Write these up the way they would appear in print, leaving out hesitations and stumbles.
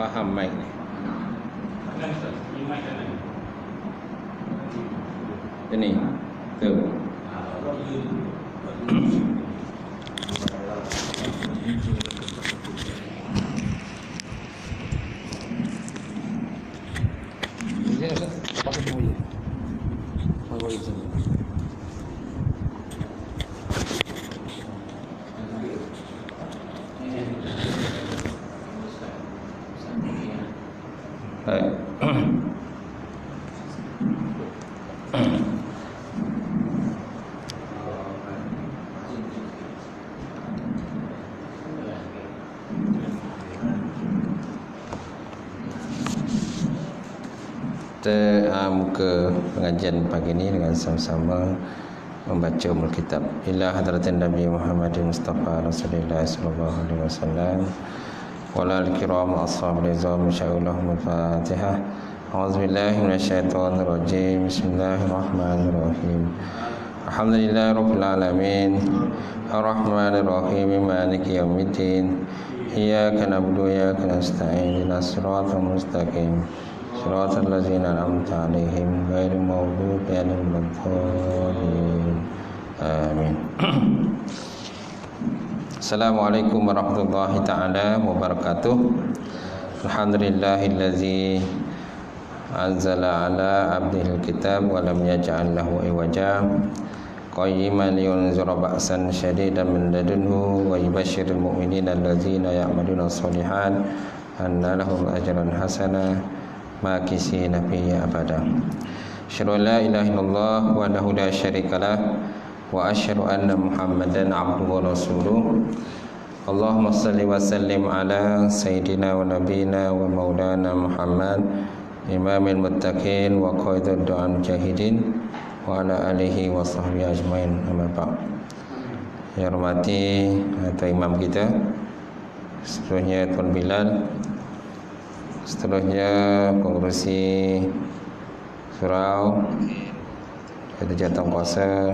faham mic ni. Ini tu. Ini pakai semua je. Pakai itu. Kita muka pengajian pagi ini dengan sama-sama membaca umul kitab ila hadratin Nabi Muhammadin Mustafa Rasulullah sallallahu alaihi wasallam wala al-kiram ashab rizal insyaallah al-Fatihah. A'udzubillahi minasyaitonir rajim. Bismillahirrahmanirrahim. Alhamdulillahirabbil alamin. Arrahmanir rahim. Maliki yaumiddin. Iyyaka na'budu wa iyyaka nasta'in. Ihdinas siratal mustaqim. Siratal ladzina an'amta 'alaihim ghairil maghdubi 'alaihim waladdallin. Amin. Assalamualaikum warahmatullahi taala wabarakatuh. Alhamdulillahillazi anzala ala abdihil kitab wa lam yaj'al lahu iwaja qayyiman liyunzira ba'san syadidan min ladunhu wa yubashshiril mu'minina allazina ya'maluna sholihat anna lahum ajran hasana makisina fihi abada. Asyhadu an la ilaha illallah wahdahu la syarikalah wa asyhadu anna Muhammadan abduhu wa rasuluh. Allahumma salli wa sallim ala sayyidina wa nabiyina wa maulana Muhammad imamil muttaqin wa qaidud du'an mujahidin wa ala alihi wa sahbihi ajmain. Amma ba'd. Yang hormati Tuan Imam kita, seterusnya Tuan Bilal, seterusnya pengurusi surau, jawatan kuasa,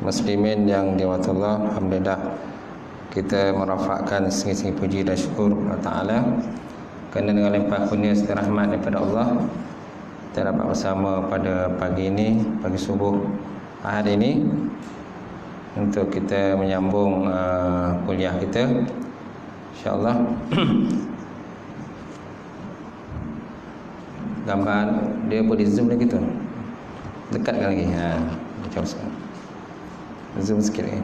muslimin yang dirahmati Allah. Alhamdulillah kita merafakkan segi-segi puji dan syukur kepada Ta'ala kerana dengan limpah kurnia serta rahmat daripada Allah kita dapat bersama pada pagi ini, pagi subuh Ahad ini, untuk kita menyambung kuliah kita insya-Allah. Gambar dia boleh zoom lagi tu, dekatkan lagi, macam sekarang. Zoom sikit lagi.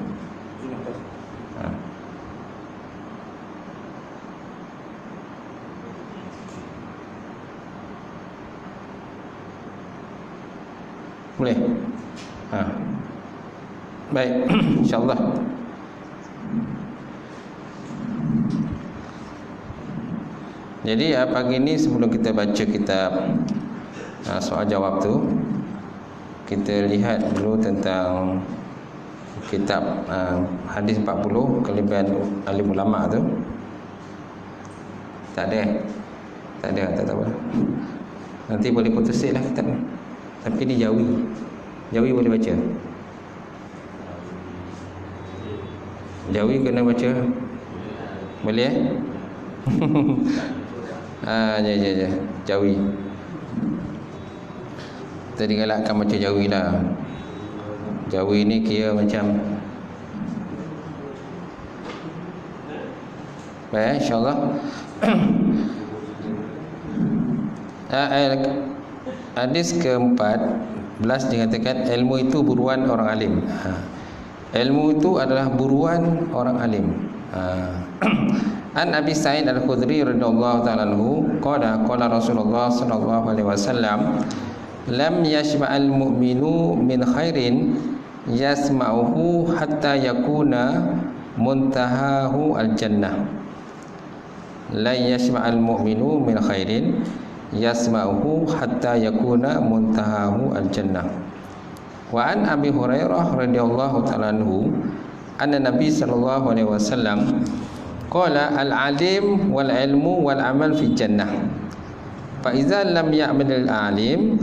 Boleh? Baik, insya-Allah. Jadi pagi ini sebelum kita baca kitab soal jawab tu, kita lihat dulu tentang kitab hadis 40 kelebihan alim ulama tu. Tak ada apa. Nanti boleh putusin lah kitab ni. Tapi ni Jawi boleh baca. Jawi kena baca. Boleh ya. Jawi. Tadi galakkan baca Jawi lah. Jawi ni kira macam baik, insya-Allah. Hadis ke-14 dikatakan ilmu itu buruan orang alim. Ilmu itu adalah buruan orang alim. An Abi Sa'id Al-Khudri radhiyallahu ta'ala anhu qala Rasulullah sallallahu alaihi wasallam lam yashba'al mu'minu min khairin yasma'uhu hatta yakuna muntahahu al-jannah. La yashba'al mu'minu min khairin yasma'uhu hatta yakuna muntahahu al-jannah. Wa an Abi Hurairah radhiyallahu ta'ala anhu anna Nabi sallallahu alaihi wasallam qala al-alim wal ilmu wal amal fi jannah. Fa idza lam ya'mal al-alim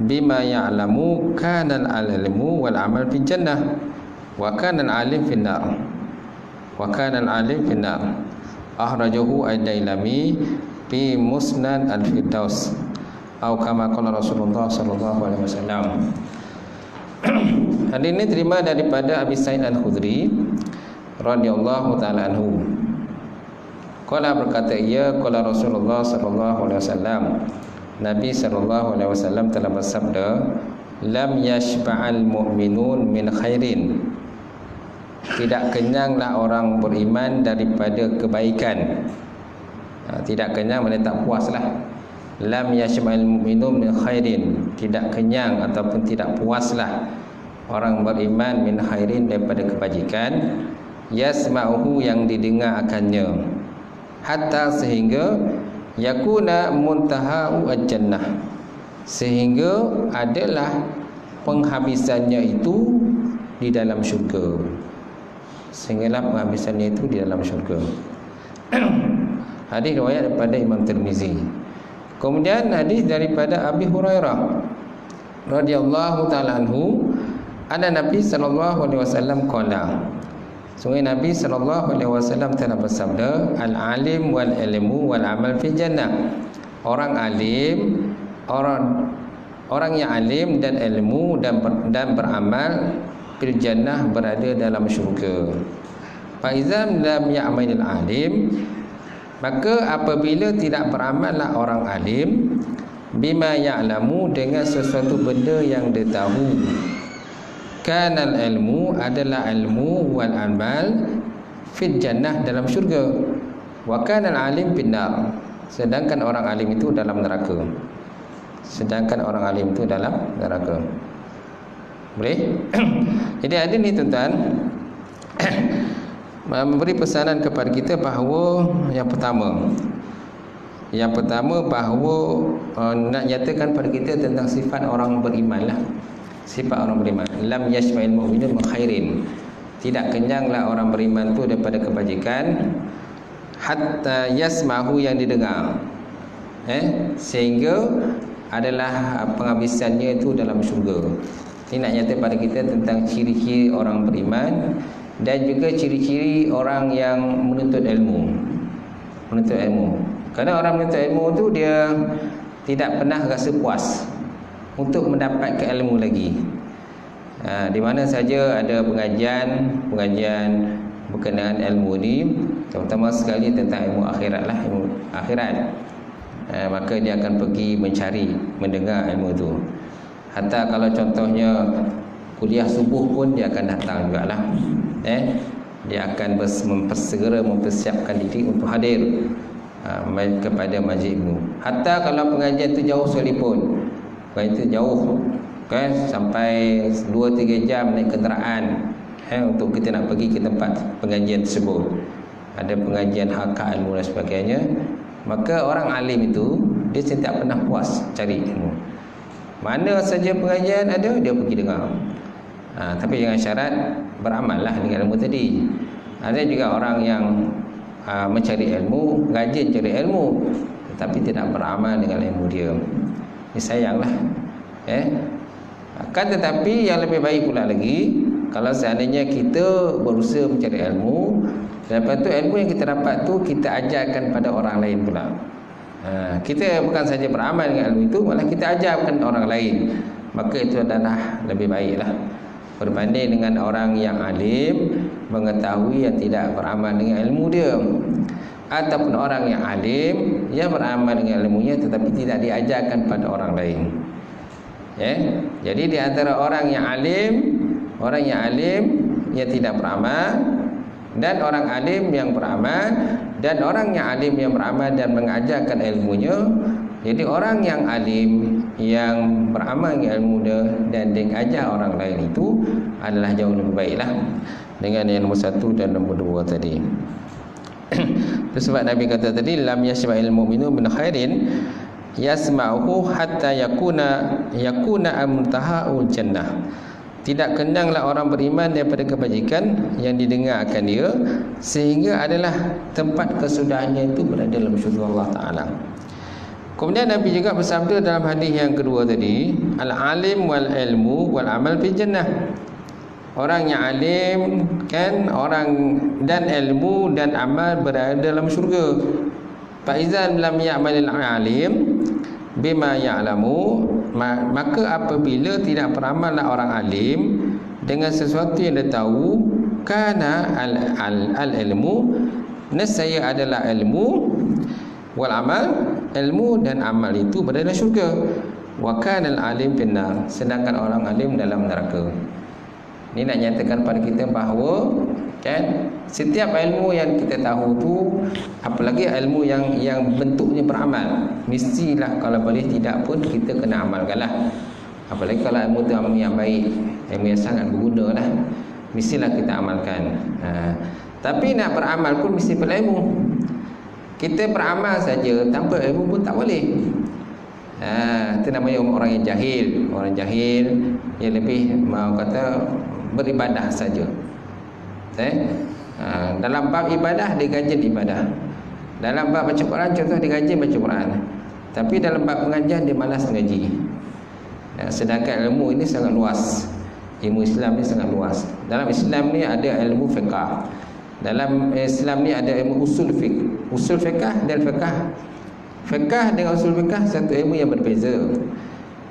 bima ya'lamu kana al-ilmu wal amal fi jannah wa kana al-alim fi an-nar. wa kana al-alim fi nar. Akhrajahu ad-Dailami fi Musnad al-Firdaus atau kama qala Rasulullah sallallahu alaihi wasallam. Hadis ini terima daripada Abi Sa'id Al-Khudri radhiyallahu taala anhu. Qala berkata ia, qala Rasulullah sallallahu alaihi wasallam, Nabi sallallahu alaihi wasallam telah bersabda, lam yashba'al mu'minun min khairin. Tidak kenyanglah orang beriman daripada kebaikan. Tidak kenyang maknanya tak puaslah. Lam yashba'al mu'minun min khairin. Tidak kenyang ataupun tidak puaslah orang beriman min khairin daripada kebajikan, yasma'uhu yang didengar akannya, hatta sehingga yakuna muntaha'u al-jannah, sehingga adalah penghabisannya itu di dalam syurga. Sehinggalah penghabisannya itu di dalam syurga. Hadis riwayat daripada Imam Tirmizi. Kemudian hadis daripada Abi Hurairah radhiyallahu taala anhu, anna Nabi sallallahu alaihi wasallam qala, sungguh Nabi sallallahu alaihi wasallam telah bersabda, al-alim wal ilmu wal amal fi jannah. Orang alim, orang yang alim dan ilmu dan beramal fil jannah, berada dalam syurga. Fa iza lam ya'malil alim, maka apabila tidak beramallah orang alim bima ya'lamu, dengan sesuatu benda yang dia tahu, kanal ilmu, adalah ilmu wal amal fil jannah, dalam syurga, wa kanal alim finnar, sedangkan orang alim itu dalam neraka. Sedangkan orang alim itu dalam neraka. Boleh? Jadi ada ni tuan-tuan memberi pesanan kepada kita bahawa yang pertama bahawa nak nyatakan pada kita tentang sifat orang beriman lah. Sifat orang beriman, lam yashma'il mu'minun min khairin. Tidak kenyanglah orang beriman tu daripada kebajikan, hatta yasma'hu, yang didengar, sehingga adalah penghabisannya itu dalam syurga. Ini nak nyata pada kita tentang ciri-ciri orang beriman dan juga ciri-ciri orang yang menuntut ilmu. Menuntut ilmu. Kerana orang menuntut ilmu tu dia tidak pernah rasa puas untuk mendapatkan ilmu lagi. Di mana saja ada pengajian berkenaan ilmu ni, terutama sekali tentang ilmu akhirat lah, ilmu akhirat, maka dia akan pergi mencari, mendengar ilmu tu. Hatta kalau contohnya kuliah subuh pun dia akan datang jugalah. Dia akan segera mempersiapkan diri untuk hadir kepada majlis ilmu. Hatta kalau pengajian tu jauh sekalipun, pengajian tu jauh kan, sampai 2-3 jam naik kenderaan untuk kita nak pergi ke tempat pengajian tersebut, ada pengajian hakak ilmu dan sebagainya, maka orang alim itu dia tidak pernah puas cari ilmu. Mana saja pengajian ada, dia pergi dengar. Tapi dengan syarat beramallah dengan ilmu tadi. Ada juga orang yang mencari ilmu, rajin cari ilmu, tetapi tidak beramal dengan ilmu dia. Ini sayanglah. Akan tetapi yang lebih baik pula lagi, kalau seandainya kita berusaha mencari ilmu, lepas tu ilmu yang kita dapat tu kita ajarkan pada orang lain pula. Kita bukan saja beramal dengan ilmu itu, malah kita ajarkan orang lain, maka itu adalah lebih baiklah berbanding dengan orang yang alim mengetahui yang tidak beramal dengan ilmu dia, ataupun orang yang alim yang beramal dengan ilmunya tetapi tidak diajarkan pada orang lain. Jadi di antara orang yang alim yang tidak beramal, dan orang alim yang beramal, dan orang yang alim yang beramal dan mengajarkan ilmunya. Jadi orang yang alim yang beramal dengan ilmu dia dan dia ajar orang lain itu adalah jauh lebih baiklah dengan yang nombor 1 dan nombor 2 tadi. Itu sebab Nabi kata tadi, lam yashma'il mu'minu min khairin yasma'uhu hatta yakuna amtaha'ul jannah. Tidak kenyanglah orang beriman daripada kebajikan yang didengar akan dia, sehingga adalah tempat kesudahannya itu berada dalam syurga Allah Ta'ala. Kemudian Nabi juga bersabda dalam hadis yang kedua tadi, al-alim wal ilmu wal amal fi jannah. orang yang alim kan, orang dan ilmu dan amal berada dalam syurga. Fa idzan lam ya'malil alim bima ya'lamu, maka apabila tidak beramallah orang alim dengan sesuatu yang dia tahu, kana al ilmu, nescaya adalah ilmu, wal amal, ilmu dan amal itu berada dalam syurga, wa kana al alim finnar, sedangkan orang alim dalam neraka. Ini nak nyatakan pada kita bahawa kan, setiap ilmu yang kita tahu tu, apalagi ilmu yang bentuknya beramal, mestilah kalau boleh tidak pun kita kena amalkanlah. Apalagi kalau ilmu tu ilmu yang baik, ilmu yang sangat berguna lah, mestilah kita amalkan. Tapi nak beramal pun mesti berilmu. Kita beramal saja tanpa ilmu pun tak boleh. Itu namanya orang yang jahil. Orang jahil yang lebih mau kata beribadah saja. Dalam bab ibadah dia rajin ibadah. Dalam bab baca Quran contoh dia rajin baca Quran. Tapi dalam bab pengajian dia malas mengaji. Sedangkan ilmu ini sangat luas. Ilmu Islam ni sangat luas. Dalam Islam ni ada ilmu fiqh. Dalam Islam ni ada ilmu usul fiqh. Usul fiqh dan fiqh. Fiqh dengan usul fiqh satu ilmu yang berbeza.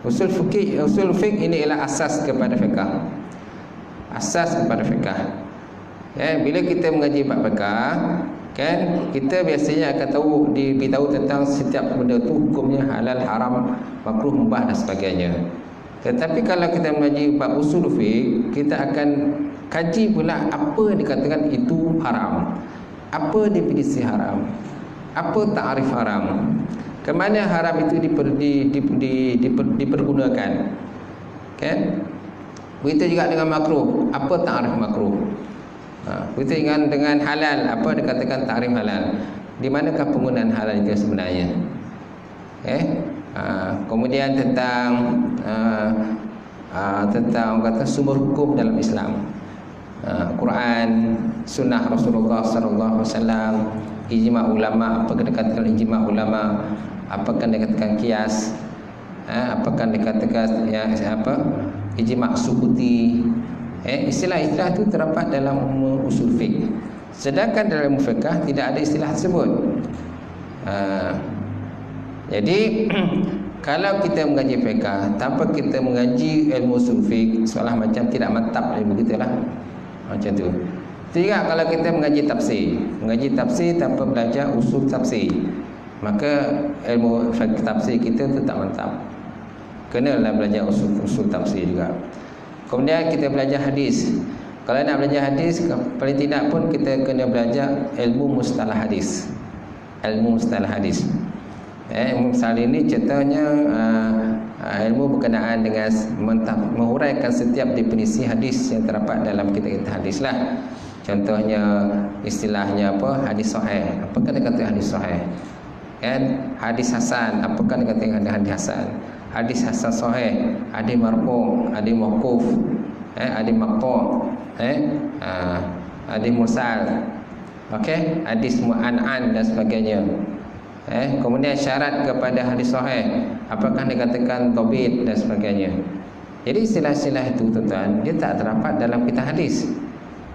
Usul fiqh ini ialah asas kepada fiqh. Asas kepada fiqh. Bila kita mengaji bab fiqh, kan, kita biasanya akan diberitahu tentang setiap benda tu hukumnya halal, haram, makruh, mubah dan sebagainya. Tetapi kalau kita mengaji bab usul fiqh, kita akan kaji pula apa dikatakan itu haram, apa definisi haram, apa ta'rif haram, ke mana haram itu dipergunakan, kan? Begitu juga dengan makruh, apa ta'rif makruh. Begitu dengan halal, apa dikatakan ta'rif halal, di manakah penggunaan halal itu sebenarnya. Kemudian tentang kata sumber hukum dalam Islam, Quran, sunnah Rasulullah sallallahu alaihi wasallam, ijma' ulama, apa dikatakan ijma' ulama, apakah dikatakan qiyas, apakah dikatakan ijma' sukuti. Istilah-istilah itu terdapat dalam usul fiqh. Sedangkan dalam fiqh tidak ada istilah tersebut. Jadi kalau kita mengaji fiqh tanpa kita mengaji ilmu usul fiqh, seolah macam tidak mantap ilmu kita lah. Macam tu. Juga kalau kita mengaji tafsir tanpa belajar usul tafsir, maka ilmu tafsir kita tu tak mantap. Kenalah belajar usul tafsir juga. Kemudian kita belajar hadis. Kalau nak belajar hadis, paling tidak pun kita kena belajar ilmu mustalah hadis. Ilmu mustalah hadis. Ilmu mustalah ini contohnya ilmu berkenaan dengan menghuraikan setiap definisi hadis yang terdapat dalam kitab-kitab hadis lah. Contohnya istilahnya apa? Hadis sahih. Apakah dia kata hadis sahih? Kan? Hadis hasan. Apakah dia kata hadis hasan? Hadis hasan sahih, hadis marfu', hadis mauquf, hadis maqtu', hadis mursal. Okey, hadis mu'an'an dan sebagainya. Kemudian syarat kepada hadis sahih, apakah dikatakan dhabit dan sebagainya. Jadi istilah-istilah itu tuan-tuan, dia tak terdapat dalam kitab hadis.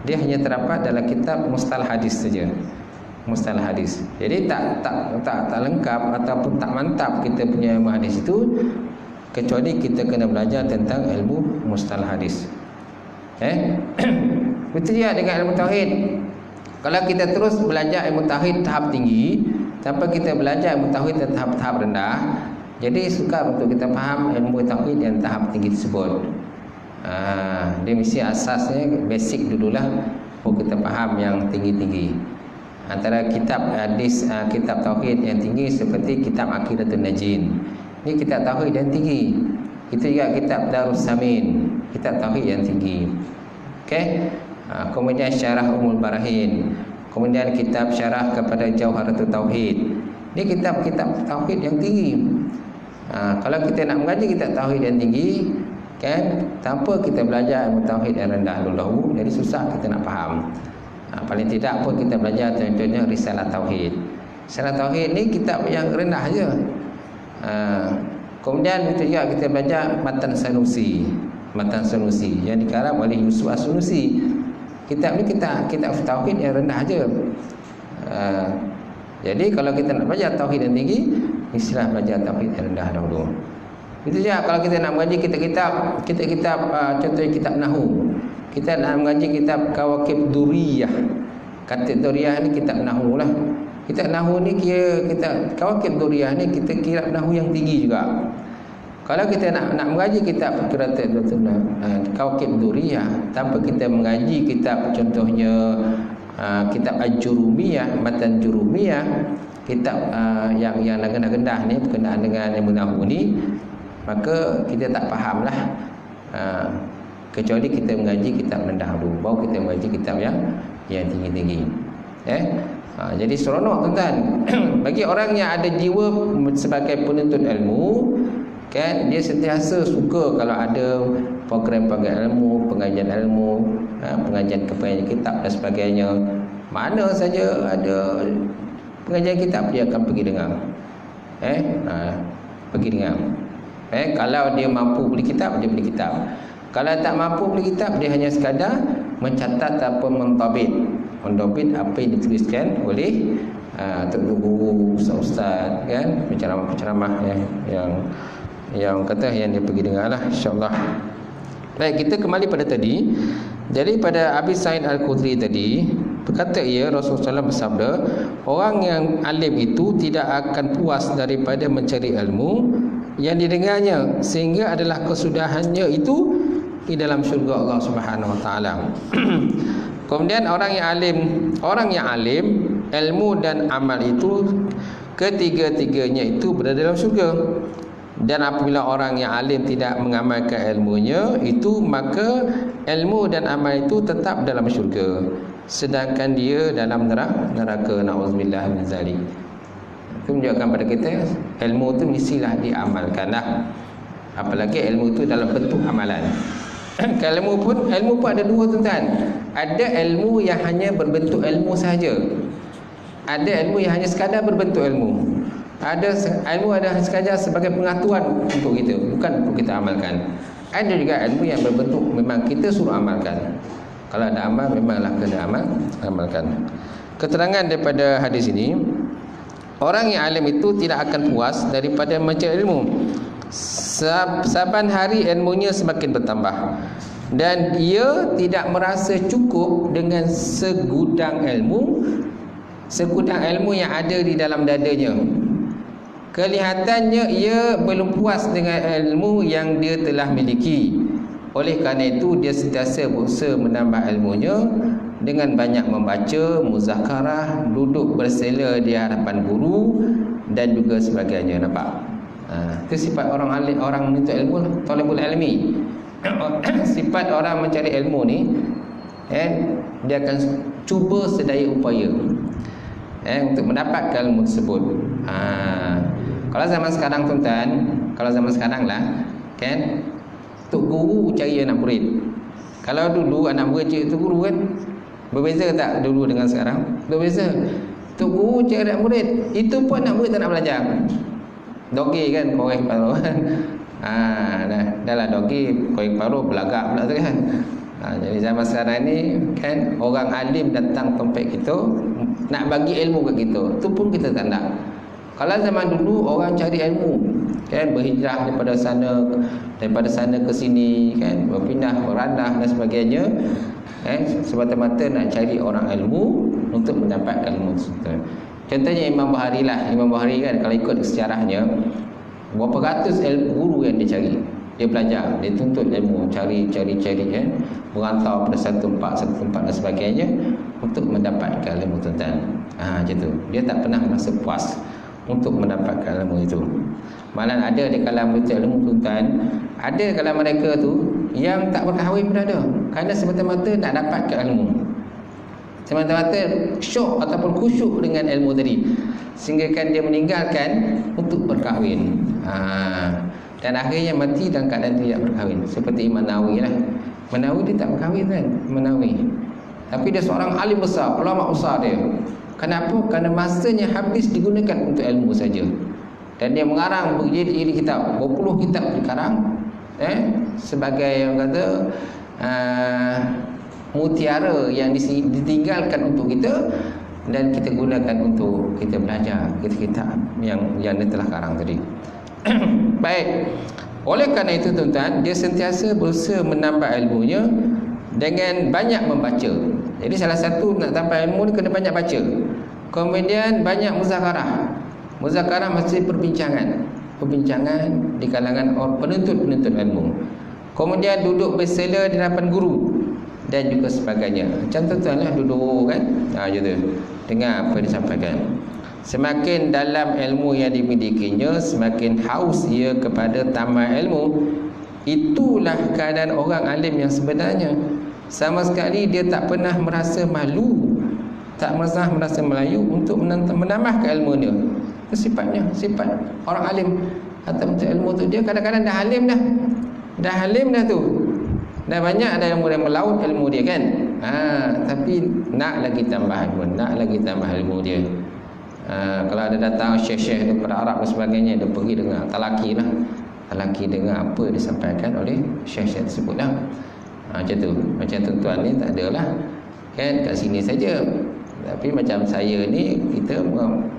Dia hanya terdapat dalam kitab mustalah hadis saja. Mustalah hadis. Jadi tak lengkap ataupun tak mantap kita punya ilmu hadis itu kecuali kita kena belajar tentang ilmu mustalah hadis. Betul juga dengan ilmu tauhid. Kalau kita terus belajar ilmu tauhid tahap tinggi tanpa kita belajar ilmu tauhid tahap rendah, jadi sukar untuk kita faham ilmu tauhid yang tahap tinggi tersebut. Dia mesti asasnya basic dululah baru kita faham yang tinggi-tinggi. Antara kitab hadis, kitab tauhid yang tinggi seperti kitab Aqidatul Najin. Ini kitab tauhid yang tinggi. Itu juga kitab Darus Samin, kitab tauhid yang tinggi. Okey. Kemudian syarah Ummul Barahin. Kemudian kitab syarah kepada Jauharatul Tauhid. Ini kitab-kitab tauhid yang tinggi. Kalau kita nak mengaji kitab tauhid yang tinggi, kan, tanpa kita belajar ilmu tauhid yang rendah dulu, jadi susah kita nak faham. Paling tidak pun kita belajar contohnya Risalah Tauhid. Risalah Tauhid ni kitab yang rendah je. Kemudian juga kita belajar Matan Sanusi. Matan Sanusi yang dikarang oleh Yusuf As-Sanusi. Kitab ni kitab tauhid yang rendah aja. Jadi kalau kita nak belajar tauhid yang tinggi, istilah belajar tauhid yang rendah dahulu. Itu je. Kalau kita nak mengaji kitab contohnya kitab Nahwu. Kita nak mengaji kitab Kawakib Duriyah. Kata Duriyah ni kitab Nahwu lah. Kitab Nahwu ni kita Kawakib Duriyah ni kita kira Nahwu yang tinggi juga. Kalau kita nak mengaji kitab Kawakib Duriyah tanpa kita mengaji kitab contohnya kitab Al-Jurumiyah, Matan Jurumiyah, kitab yang gendah-gendah ni berkenaan dengan ilmu nahwu ni, maka kita tak fahamlah. Kecuali kita mengaji kitab rendah dulu, baru kita mengaji kitab yang tinggi-tinggi. Jadi seronok tuan-tuan. Bagi orang yang ada jiwa sebagai penuntut ilmu, kan, dia sentiasa suka kalau ada program-program ilmu, pengajian ilmu, pengajian kitab dan sebagainya. Mana saja ada pengajian kitab, dia akan pergi dengar. Pergi dengar. Kalau dia mampu beli kitab, dia beli kitab. Kalau tak mampu beli kitab, dia hanya sekadar mencatat ataupun mendobit apa yang dituliskan oleh guru, ustaz, kan, penceramah yang kata yang dia pergi dengar lah, insyaAllah. Baik, kita kembali pada tadi. Jadi pada Abi Sa'id Al-Khudri tadi, berkata Rasulullah SAW bersabda, orang yang alim itu tidak akan puas daripada mencari ilmu yang didengarnya, sehingga adalah kesudahannya itu di dalam syurga Allah Subhanahu Wa Taala. Kemudian orang yang alim, ilmu dan amal itu ketiga-tiganya itu berada dalam syurga. Dan apabila orang yang alim tidak mengamalkan ilmunya itu, maka ilmu dan amal itu tetap dalam syurga, sedangkan dia dalam neraka. Na'udzubillah min zalik. Itu menunjukkan pada kita ilmu itu mestilah diamalkanlah. Apalagi ilmu itu dalam bentuk amalan. Ilmu pun ada dua tuan-tuan. Ada ilmu yang hanya berbentuk ilmu sahaja. Ada ilmu yang hanya sekadar berbentuk ilmu. Ada ilmu ada sekadar sebagai pengetahuan untuk kita, bukan untuk kita amalkan. Ada juga ilmu yang berbentuk memang kita suruh amalkan. Kalau ada amal, memanglah kena amalkan. Keterangan daripada hadis ini, orang yang alim itu tidak akan puas daripada mencari ilmu. Saban hari ilmunya semakin bertambah, dan ia tidak merasa cukup dengan segudang ilmu yang ada di dalam dadanya. Kelihatannya ia belum puas dengan ilmu yang dia telah miliki. Oleh kerana itu dia sentiasa berusaha menambah ilmunya dengan banyak membaca, muzakarah, duduk bersela di hadapan guru dan juga sebagainya. Nampak? Itu sifat orang alim, orang menuntut ilmu, talibul ilmi. Sifat orang mencari ilmu ni, dia akan cuba sedaya upaya untuk mendapatkan ilmu tersebut. Kalau zaman sekarang tuan-tuan, kalau zaman sekarang lah, kan, tok guru cari anak murid. Kalau dulu anak murid cari tok guru, kan, berbeza tak dulu dengan sekarang? Berbeza. Tok guru cari anak murid, itu pun anak murid tak nak belajar. Dogi kan, korek paruh kan. Dah lah dogi, korek paruh, belagak pula tu kan. Jadi zaman sekarang ni, kan, orang alim datang tempat kita nak bagi ilmu kat kita, tu pun kita tak nak. Kalau zaman dulu orang cari ilmu, kan, berhijrah daripada sana ke sini, kan, berpindah, berandah dan sebagainya, semata-mata nak cari orang ilmu untuk mendapatkan ilmu tersebut. Contohnya Imam Bukhari lah. Imam Bukhari kan, kalau ikut sejarahnya, berapa ratus guru yang dia cari. Dia belajar, dia tuntut ilmu, cari kan, merantau pada satu tempat dan sebagainya untuk mendapatkan ilmu tuan-tuan. Macam tu. Dia tak pernah merasa puas untuk mendapatkan ilmu itu. Malah ada di kalangan menuntut ilmu tuan-tuan, ada kalangan mereka tu yang tak berkahwin pun ada, kerana semata-mata nak dapatkan ilmu, semata-mata syok ataupun khusyuk dengan ilmu tadi, sehingga kan dia meninggalkan untuk berkahwin. Dan akhirnya mati dalam keadaan tidak berkahwin. Seperti Imam Nawawi lah. Imam Nawawi dia tak berkahwin kan, Imam Nawawi. Tapi dia seorang alim besar, ulama besar dia. Kenapa? Kerana masanya habis digunakan untuk ilmu saja. Dan dia mengarang berjilid-jilid kitab, berpuluh kitab dikarang sebagai yang kata mutiara yang ditinggalkan untuk kita dan kita gunakan untuk kita belajar kitab yang dia telah karang tadi. Baik. Oleh kerana itu tuan-tuan, dia sentiasa berusaha menambah ilmunya dengan banyak membaca. Jadi salah satu nak tambah ilmu ni kena banyak baca. Kemudian banyak muzakarah. Muzakarah maksudnya perbincangan di kalangan penuntut ilmu. Kemudian duduk bersela di hadapan guru dan juga sebagainya. Macam tuan-tuan lah duduk kan, gitu. Dengar apa yang disampaikan. Semakin dalam ilmu yang dimilikinya, semakin haus ia kepada tambah ilmu. Itulah keadaan orang alim yang sebenarnya. Sama sekali dia tak pernah merasa malu, tak pernah merasa melayu untuk menambah keilmuannya. Itu sifatnya, sifat orang alim. Atau untuk ilmu tu dia kadang-kadang dah alim dah tu. Dah banyak ada yang mulai melaut ilmu dia kan. Tapi nak lagi tambah ilmu dia. Kalau ada datang syekh-syekh daripada Arab dan sebagainya, dia pergi dengar talaki dengar apa yang disampaikan oleh syekh-syekh tersebut lah. Macam tu. Macam tuan-tuan ni tak adalah kan kat sini saja. Tapi macam saya ni, kita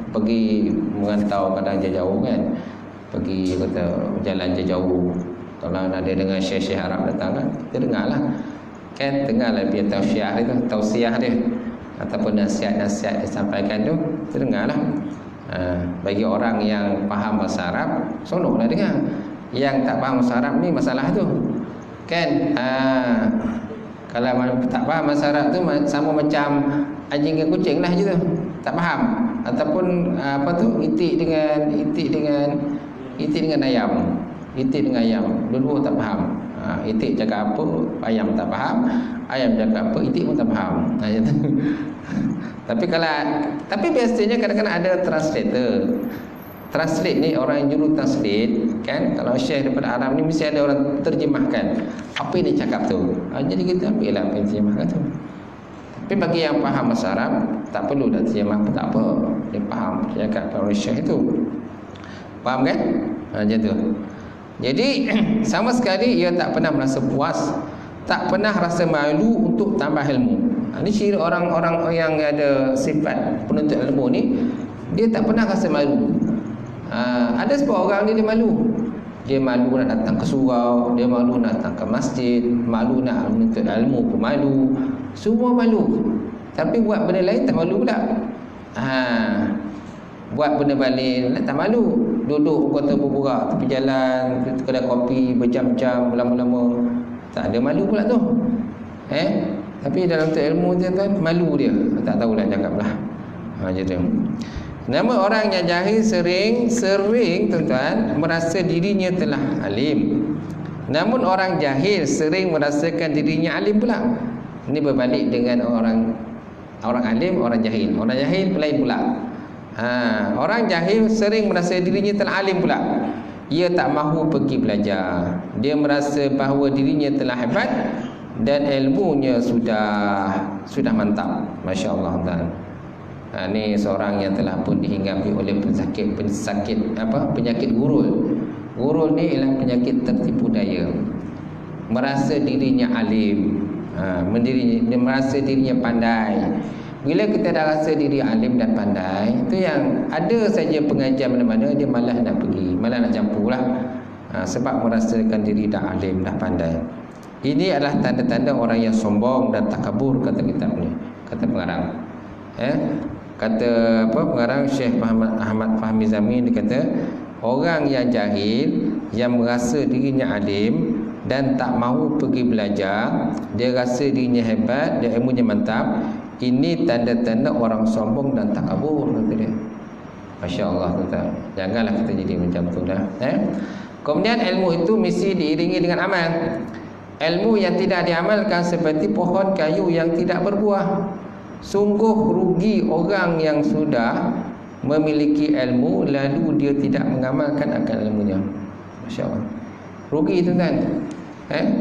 pergi merantau kadang jauh kan, pergi kata jalan jauh, kalau ada dengan syekh-syekh Arab datang kan, kita dengarlah kan, dengarlah dia tausiah dia ataupun nasihat-nasihat disampaikan tu, kita dengarlah. Bagi orang yang faham bahasa Arab, seronoklah dengar. Yang tak faham bahasa Arab ni masalah tu kan. Kalau tak faham bahasa Arab tu sama macam anjing dengan kucing lah je tu, tak faham. Ataupun itik dengan ayam, dua-dua tak faham. Itik cakap apa, ayam tak faham. Ayam cakap apa, itik pun tak faham. Tapi biasanya kadang-kadang ada translator. Translate ni orang yang juru translate kan. Kalau syekh daripada Arab ni mesti ada orang terjemahkan apa yang dia cakap tu. Jadi kita ambil lah apa yang terjemahkan tu. Tapi bagi yang faham bahasa Arab, tak perlu dah terjemah pun tak apa. Dia faham cakap oleh syekh itu. Faham kan? Macam tu. Jadi sama sekali ia tak pernah merasa puas, tak pernah rasa malu untuk tambah ilmu. Ini ciri orang-orang yang ada sifat penuntut ilmu ni, dia tak pernah rasa malu. Ada sebuah orang ni dia malu. Dia malu nak datang ke surau, dia malu nak datang ke masjid, malu nak menuntut ilmu pun malu. Semua malu. Tapi buat benda lain tak malu pula. Buat benda lain tak malu. Duduk kata berburak tepi jalan, kedai kopi berjam-jam lama-lama, tak ada malu pula tu. Tapi dalam ilmu dia kan malu dia. Tak tahulah cakaplah. Macam tu. Nama orang yang jahil sering tuan-tuan merasa dirinya telah alim. Namun orang jahil sering merasakan dirinya alim pula. Ini berbalik dengan orang alim, orang jahil. Orang jahil lain pula. Orang jahil sering merasa dirinya telah alim pula. Ia tak mahu pergi belajar. Dia merasa bahawa dirinya telah hebat dan ilmunya sudah mantap. Masya-Allah tuan. Ini seorang yang telah pun dihinggapi oleh penyakit gurul. Gurul ni ialah penyakit tertipu daya. Merasa dirinya alim, merasa dirinya pandai. Bila kita dah rasa diri alim dan pandai, itu yang ada saja pengajian mana-mana dia malas nak pergi, malas nak campurlah. Sebab merasakan diri dah alim, dah pandai. Ini adalah tanda-tanda orang yang sombong dan takabur, kata kitab ni, kata pengarang. Kata pengarang Syekh Ahmad Fahmi Zamin, dia kata orang yang jahil, yang merasa dirinya alim dan tak mahu pergi belajar, dia rasa dirinya hebat, dia ilmunya mantap, ini tanda-tanda orang sombong dan takabur, kata dia. Masya-Allah tuan. Janganlah kita jadi macam tu dah. Kemudian ilmu itu mesti diiringi dengan amal. Ilmu yang tidak diamalkan seperti pohon kayu yang tidak berbuah. Sungguh rugi orang yang sudah memiliki ilmu lalu dia tidak mengamalkan akan ilmunya. Masya-Allah. Rugi itu kan?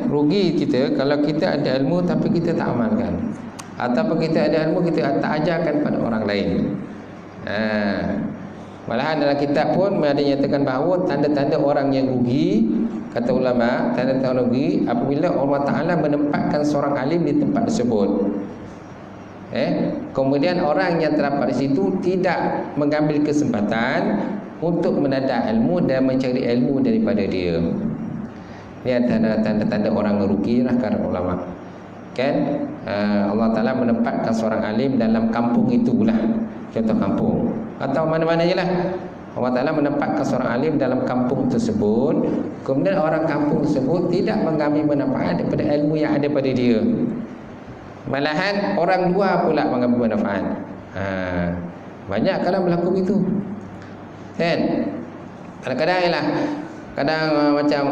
Rugi kita kalau kita ada ilmu tapi kita tak amalkan. Ataupun kita ada ilmu kita tak ajarkan pada orang lain. Malahan dalam kitab pun ada nyatakan bahawa tanda-tanda orang yang rugi, kata ulama, tanda-tanda orang rugi apabila Allah Ta'ala menempatkan seorang alim di tempat tersebut. Kemudian orang yang terdapat di situ tidak mengambil kesempatan untuk menadah ilmu dan mencari ilmu daripada dia. Ini tanda-tanda orang rugi lah kata ulama. Kan Allah Ta'ala menempatkan seorang alim dalam kampung itulah, contoh kampung atau mana-mana je lah. Allah Ta'ala menempatkan seorang alim dalam kampung tersebut, kemudian orang kampung tersebut tidak mengambil manfaat daripada ilmu yang ada pada dia, malahan orang luar pula mengambil manfaat. Banyak kalau berlaku begitu kan. Kadang-kadang ialah macam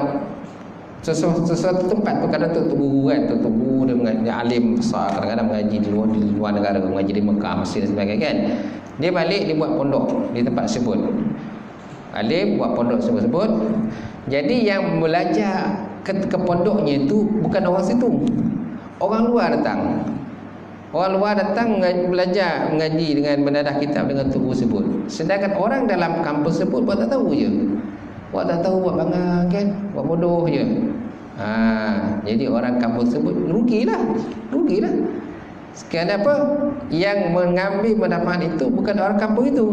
sesuatu tempat tu kadang tu guru kan, tu guru dia alim besar, kadang-kadang mengaji di luar negara, mengaji di Mekah, Mesir dan sebagainya kan. Dia balik, dia buat pondok di tempat tersebut. Alim buat pondok tersebut. Jadi yang belajar ke pondoknya itu bukan orang situ, orang luar datang. Orang luar datang belajar mengaji dengan menadah kitab dengan tubuh tersebut. Sedangkan orang dalam kampus tersebut buat tak tahu je. Buat tak tahu, buat bangang kan, buat bodoh je. Jadi orang kampus tersebut rugilah. Kenapa? Yang mengambil manfaat itu bukan orang kampung itu,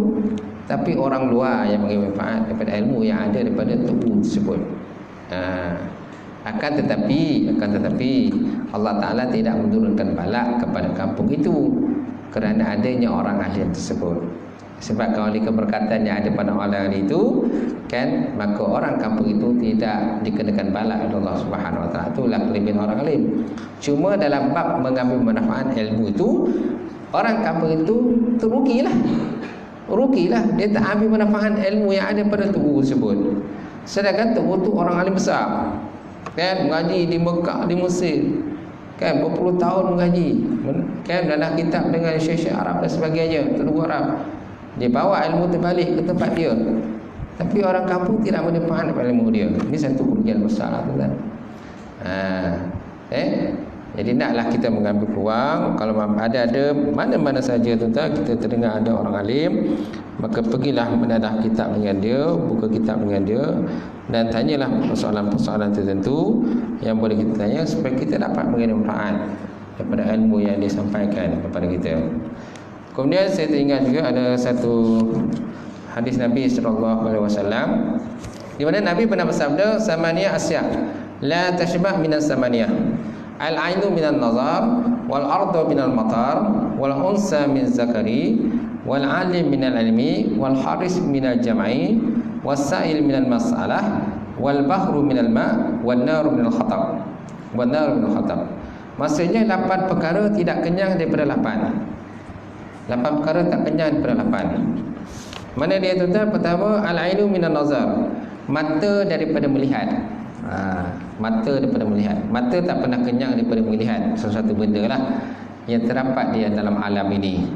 tapi orang luar yang mengambil manfaat daripada ilmu yang ada daripada tubuh tersebut. Akan tetapi Allah Ta'ala tidak menurunkan balak kepada kampung itu kerana adanya orang ahli tersebut. Sebab kalau keberkatan yang ada pada orang itu kan, maka orang kampung itu tidak dikenakan balak oleh Allah Subhanahu Wa Ta'ala. Itulah kelebihan orang alim. Cuma dalam bab mengambil manfaat ilmu itu, orang kampung itu rugilah. Dia tak ambil manfaat ilmu yang ada pada tubuh tersebut. Sedangkan tubuh itu orang alim besar kan, mengaji di Mekah, di Mesir kan, berpuluh tahun mengaji kan, dalam kitab dengan syekh Arab dan sebagainya, telugu Arab. Dia bawa ilmu terbalik ke tempat dia, tapi orang kampung tidak menerima ilmu dia. Ini satu kerugian besar lah, tuan. Jadi naklah kita mengambil peluang. Kalau ada mana-mana saja tuan, kita terdengar ada orang alim, maka pergilah menadah kitab dengan dia, buka kitab dengan dia, dan tanyalah persoalan-persoalan tertentu yang boleh kita tanya supaya kita dapat mengambil manfaat daripada ilmu yang disampaikan kepada kita. Kemudian saya teringat juga ada satu hadis Nabi SAW di mana Nabi pernah bersabda, samaniyah asya la tashbah minas samaniyah, al-ainu minan nazar, wal ardu minal matar, wal unsa min zakari, wal alim minal ilmi, wal haris minal jam'i, was sa'il minal mas'alah, wal bahru minal ma', wan naru minal khatab. Maksudnya 8 perkara tidak kenyang daripada 8. 8 perkara tak kenyang daripada 8. Mana dia tuan? Pertama, al-ainu minan nazar, mata daripada melihat. Mata daripada melihat. Mata tak pernah kenyang daripada melihat sesuatu benda lah yang terdapat di dalam alam ini.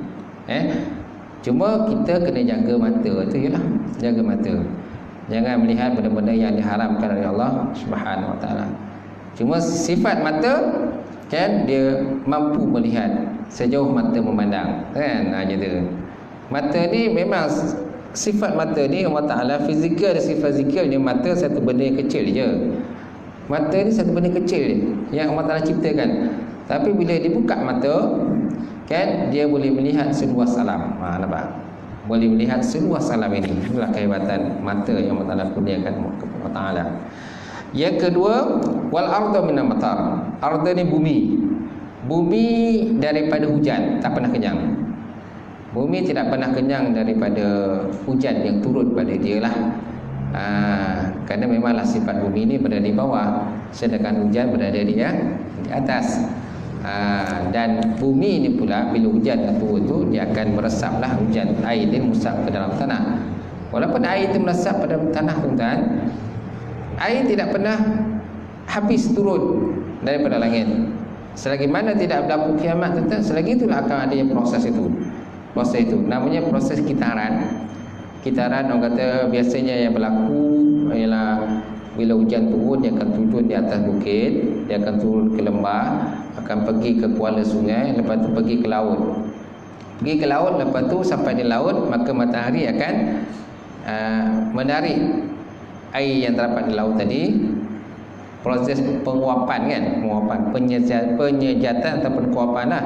Cuma kita kena jaga mata tu jelah. Jaga mata. Jangan melihat benda-benda yang diharamkan oleh Allah Subhanahu Wa Taala. Cuma sifat mata kan, dia mampu melihat sejauh mata memandang kan, gitu. Mata ni memang sifat mata ni Allah Ta'ala fizikal dan sifat zikir ni, mata satu benda yang kecil je. Mata ni satu benda kecil yang Allah Ta'ala ciptakan, tapi bila dibuka mata kan, dia boleh melihat seluas alam. Nampak? Boleh melihat seluas alam ini. Itulah kehebatan mata yang Allah Ta'ala kurniakan Allah Ta'ala. Yang kedua, wal ardu minal matar. Ardu ni bumi. Bumi daripada hujan, tak pernah kenyang. Bumi tidak pernah kenyang daripada hujan yang turun pada dia lah. Kerana memanglah sifat bumi ini berada di bawah, sedangkan hujan berada di atas. Dan bumi ini pula bila hujan turun tu, dia akan meresaplah hujan, air dia meresap ke dalam tanah. Walaupun air itu meresap pada tanah tuan, air tidak pernah habis turun daripada langit. Selagi mana tidak berlaku kiamat tuan, selagi itulah akan ada proses itu. Proses itu namanya proses kitaran. Kitaran orang kata biasanya yang berlaku ialah bila hujan turun, dia akan turun di atas bukit, dia akan turun ke lembah, akan pergi ke kuala sungai, lepas tu pergi ke laut. Pergi ke laut, lepas tu sampai di laut, maka matahari akan menarik air yang terdapat di laut tadi, proses penguapan kan, penyejatan ataupun penguapan lah,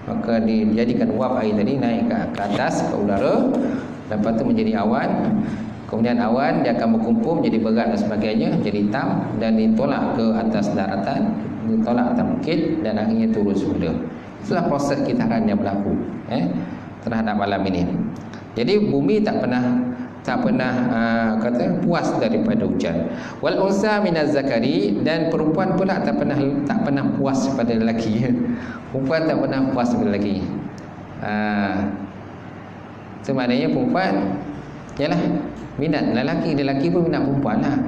maka dijadikan uap air tadi naik ke atas, ke udara, lepas tu menjadi awan. Kemudian awan dia akan berkumpul menjadi berat dan sebagainya, jadi hitam, dan ditolak ke atas daratan, ditolak atas bukit, dan akhirnya turun semula. Itulah proses kitaran yang berlaku terhadap alam ini. Jadi bumi tak pernah kata puas daripada hujan. Wal unsa minaz zakari, dan perempuan pula tak pernah puas pada lelaki. Perempuan tak pernah puas pada lelaki. Itu maknanya perempuan yalah minat lelaki pun minat perempuan lah.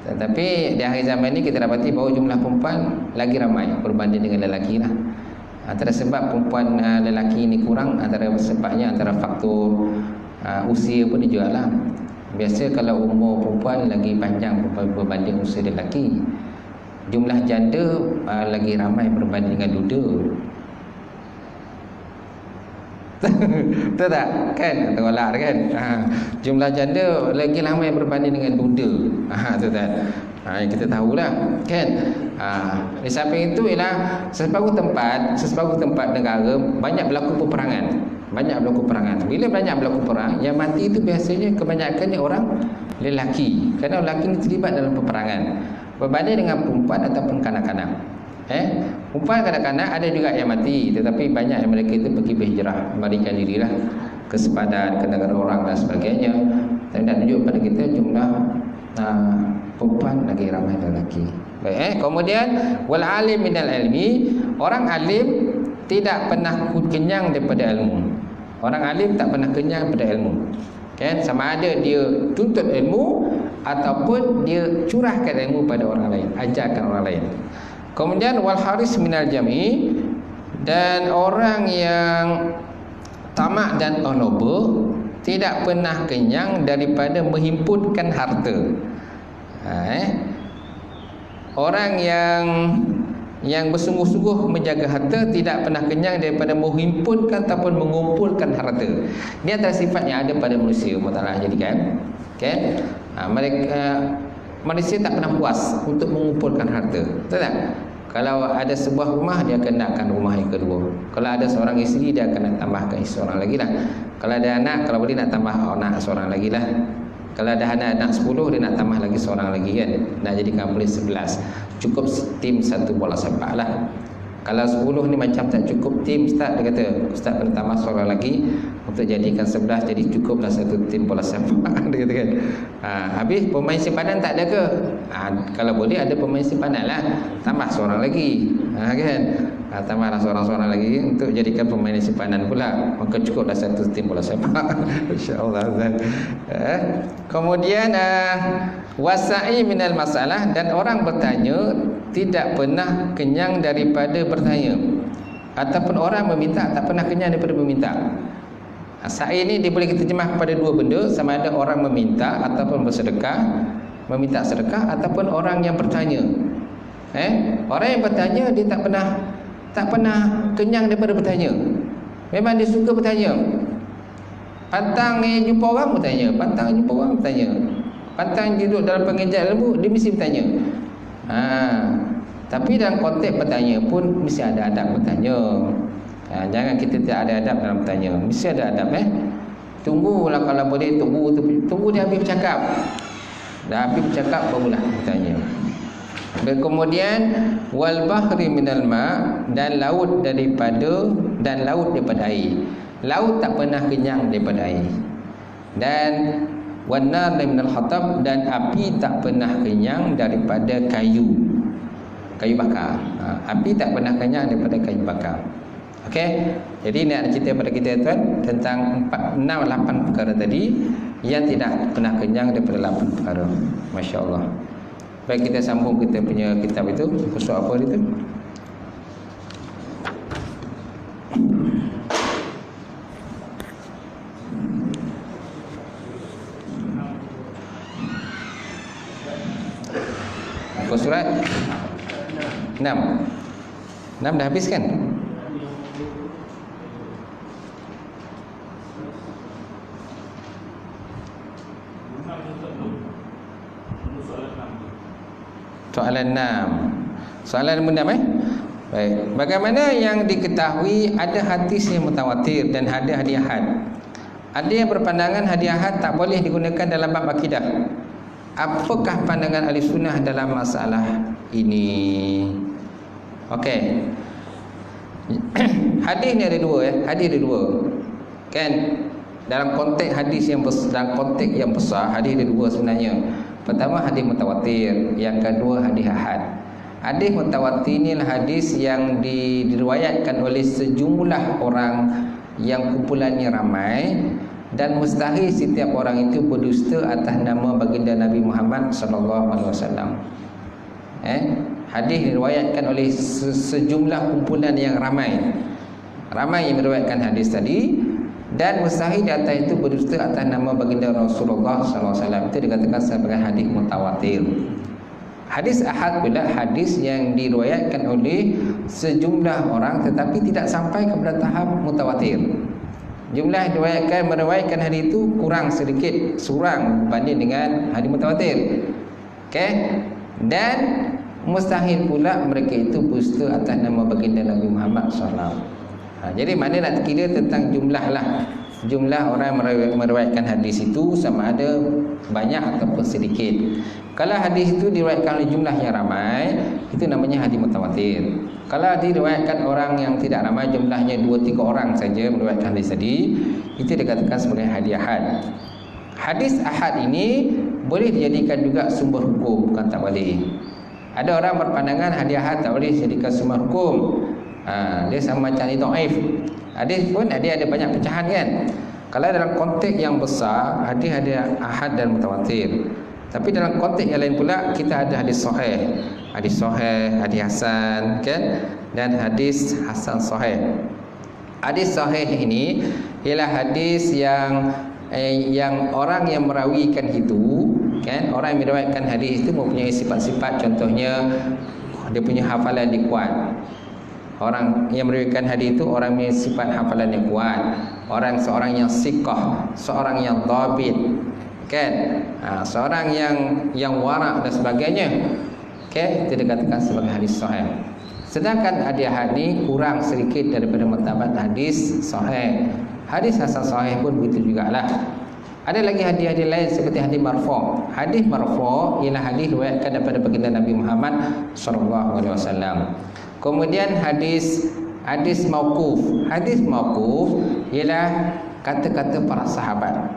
Tetapi di akhir zaman ni kita dapati bahawa jumlah perempuan lagi ramai berbanding dengan lelaki lah. Antara sebab perempuan lelaki ni kurang, antara sebabnya antara faktor usia pun juga lah. Biasa kalau umur perempuan lagi panjang berbanding usia lelaki. Jumlah janda lagi ramai berbanding dengan duda. Betul tak? Kan? Tolak kan? Jumlah janda lagi ramai berbanding dengan duda. Betul tak? Kita tahulah kan. Di samping itu ialah seseparuh tempat negara banyak berlaku peperangan. Bila banyak berlaku perang, yang mati itu biasanya kebanyakannya orang lelaki, kerana lelaki ini terlibat dalam peperangan berbanding dengan perempuan ataupun kanak-kanak. Perempuan kanak-kanak ada juga yang mati, tetapi banyak yang mereka itu pergi berhijrah, melarikan dirilah ke sepadan, ke negara orang dan sebagainya. Dan nak tunjuk pada kita jumlah perempuan lagi ramai lelaki. Baik, kemudian wal alim minal ilmi, orang alim tidak pernah kenyang daripada ilmu. Orang alim tak pernah kenyang daripada ilmu. Kan? Sama ada dia tuntut ilmu ataupun dia curahkan ilmu pada orang lain, ajarkan orang lain. Kemudian wal haris minal jami, dan orang yang tamak dan honoba tidak pernah kenyang daripada menghimpunkan harta. Orang yang bersungguh-sungguh menjaga harta tidak pernah kenyang daripada menghimpunkan ataupun mengumpulkan harta. Ini antara sifat yang ada pada manusia Allah Ta'ala jadikan. Okay? Manusia tak pernah puas untuk mengumpulkan harta. Betul tak? Kalau ada sebuah rumah, dia akan nakkan rumah yang kedua. Kalau ada seorang isteri, dia akan nak tambahkan seorang lagi lah. Kalau ada anak, kalau boleh nak tambah anak seorang lagi lah. Kalau ada anak 10, dia nak tambah lagi seorang lagi kan. Nak jadikan boleh 11. Cukup tim satu bola sepak lah. Kalau 10 ni macam tak cukup tim, Ustaz dia kata, Ustaz kena tambah seorang lagi untuk jadikan 11, jadi cukuplah satu tim bola sepak. Dia kata kan. Habis pemain simpanan tak ada ke? Kalau boleh ada pemain simpanan lah, tambah seorang lagi. Kan? Tambahlah seorang-seorang lagi untuk jadikan pemain simpanan pula, maka cukuplah satu tim bola sepak. Insya-Allah. Kemudian wasa'i minal masalah, dan orang bertanya tidak pernah kenyang daripada bertanya, ataupun orang meminta tak pernah kenyang daripada meminta. Sa'i ini dia boleh kita terjemah kepada dua benda, sama ada orang meminta ataupun bersedekah, meminta sedekah, ataupun orang yang bertanya. Orang yang bertanya dia tak pernah kenyang daripada bertanya. Memang dia suka bertanya. Pantang jumpa orang bertanya, pantang jumpa orang bertanya, pantang duduk dalam pengajian ilmu dia mesti bertanya. Tapi dalam konteks bertanya pun mesti ada adab bertanya. Jangan kita tak ada adab dalam bertanya. Mesti ada adab. Tunggulah, kalau boleh tunggu dia habis bercakap. Dah habis bercakap barulah bertanya. Kemudian wal bahri minal ma, dan laut daripada air. Laut tak pernah kenyang daripada air. Dan wan nar minal hatab, dan api tak pernah kenyang daripada kayu bakar. Api tak pernah kenyang daripada kayu bakar. Okey. Jadi ini ada cerita pada kita tuan tentang 6 8 perkara tadi yang tidak pernah kenyang daripada 8 perkara. Masya-Allah. Baik, kita sambung kita punya kitab itu. Surah apa itu? Apa surat? 6 dah habis kan? Soalan 6. Soalan 6 Baik. Bagaimana yang diketahui ada hadis yang mutawatir dan ada hadis ahad? Ada yang berpandangan hadis ahad tak boleh digunakan dalam bab akidah. Apakah pandangan ahli sunnah dalam masalah ini? Okey. Hadis ni ada dua Hadis ada dua. Kan? Dalam konteks hadis yang dalam konteks yang besar, hadis ada dua sebenarnya. Pertama hadis mutawatir, yang kedua hadis ahad. Hadis mutawatir ni adalah hadis yang diriwayatkan oleh sejumlah orang yang kumpulannya ramai dan mustahil setiap orang itu berdusta atas nama baginda Nabi Muhammad sallallahu alaihi wasallam. Hadis diriwayatkan oleh sejumlah kumpulan yang ramai yang meriwayatkan hadis tadi, dan mustahil di atas itu berdusta atas nama baginda Rasulullah sallallahu alaihi wasallam. Itu dikatakan sebagai hadis mutawatir. Hadis ahad pula hadis yang diriwayatkan oleh sejumlah orang tetapi tidak sampai kepada tahap mutawatir. Jumlah meriwayatkan hadis itu kurang sedikit, surang berbanding dengan hadis mutawatir. Okey? Dan mustahil pula mereka itu berdusta atas nama baginda Nabi Muhammad sallallahu alaihi wasallam. Jadi mana nak kira tentang jumlah lah. Jumlah orang meriwayatkan hadis itu sama ada banyak ataupun sedikit. Kalau hadis itu diriwayatkan oleh jumlah yang ramai, itu namanya hadis mutawatir. Kalau diriwayatkan orang yang tidak ramai, jumlahnya 2-3 orang saja meriwayatkan hadis tadi, itu dikatakan sebagai hadis ahad. Hadis ahad ini boleh dijadikan juga sumber hukum, bukan tak boleh. Ada orang berpandangan hadis ahad tak boleh dijadikan sumber hukum. Dia sama macam ni dhaif. Hadis pun ada banyak pecahan kan. Kalau dalam konteks yang besar, hadis ada ahad dan mutawatir. Tapi dalam konteks yang lain pula, kita ada hadis sahih, hadis hasan kan, dan hadis hasan sahih. Hadis sahih ini ialah hadis yang orang yang merawikan itu kan, orang yang meriwayatkan hadis itu mempunyai sifat-sifat, contohnya dia punya hafalan dia kuat. Orang yang meriwayatkan hadis itu orang punya sifat hafalan yang kuat, seorang yang siqah, seorang yang dhabit kan, seorang yang wara' dan sebagainya. Okey, itu dikatakan sebagai hadis sahih. Sedangkan hadis ahad ni kurang sedikit daripada martabat hadis sahih. Hadis hasan sahih pun begitu jugalah. Ada lagi hadis-hadis lain seperti hadis marfu'. Hadis marfu' ialah hadis riwayatkan daripada baginda Nabi Muhammad sallallahu alaihi wasallam. Kemudian hadis mauquf. Hadis mauquf ialah kata-kata para sahabat.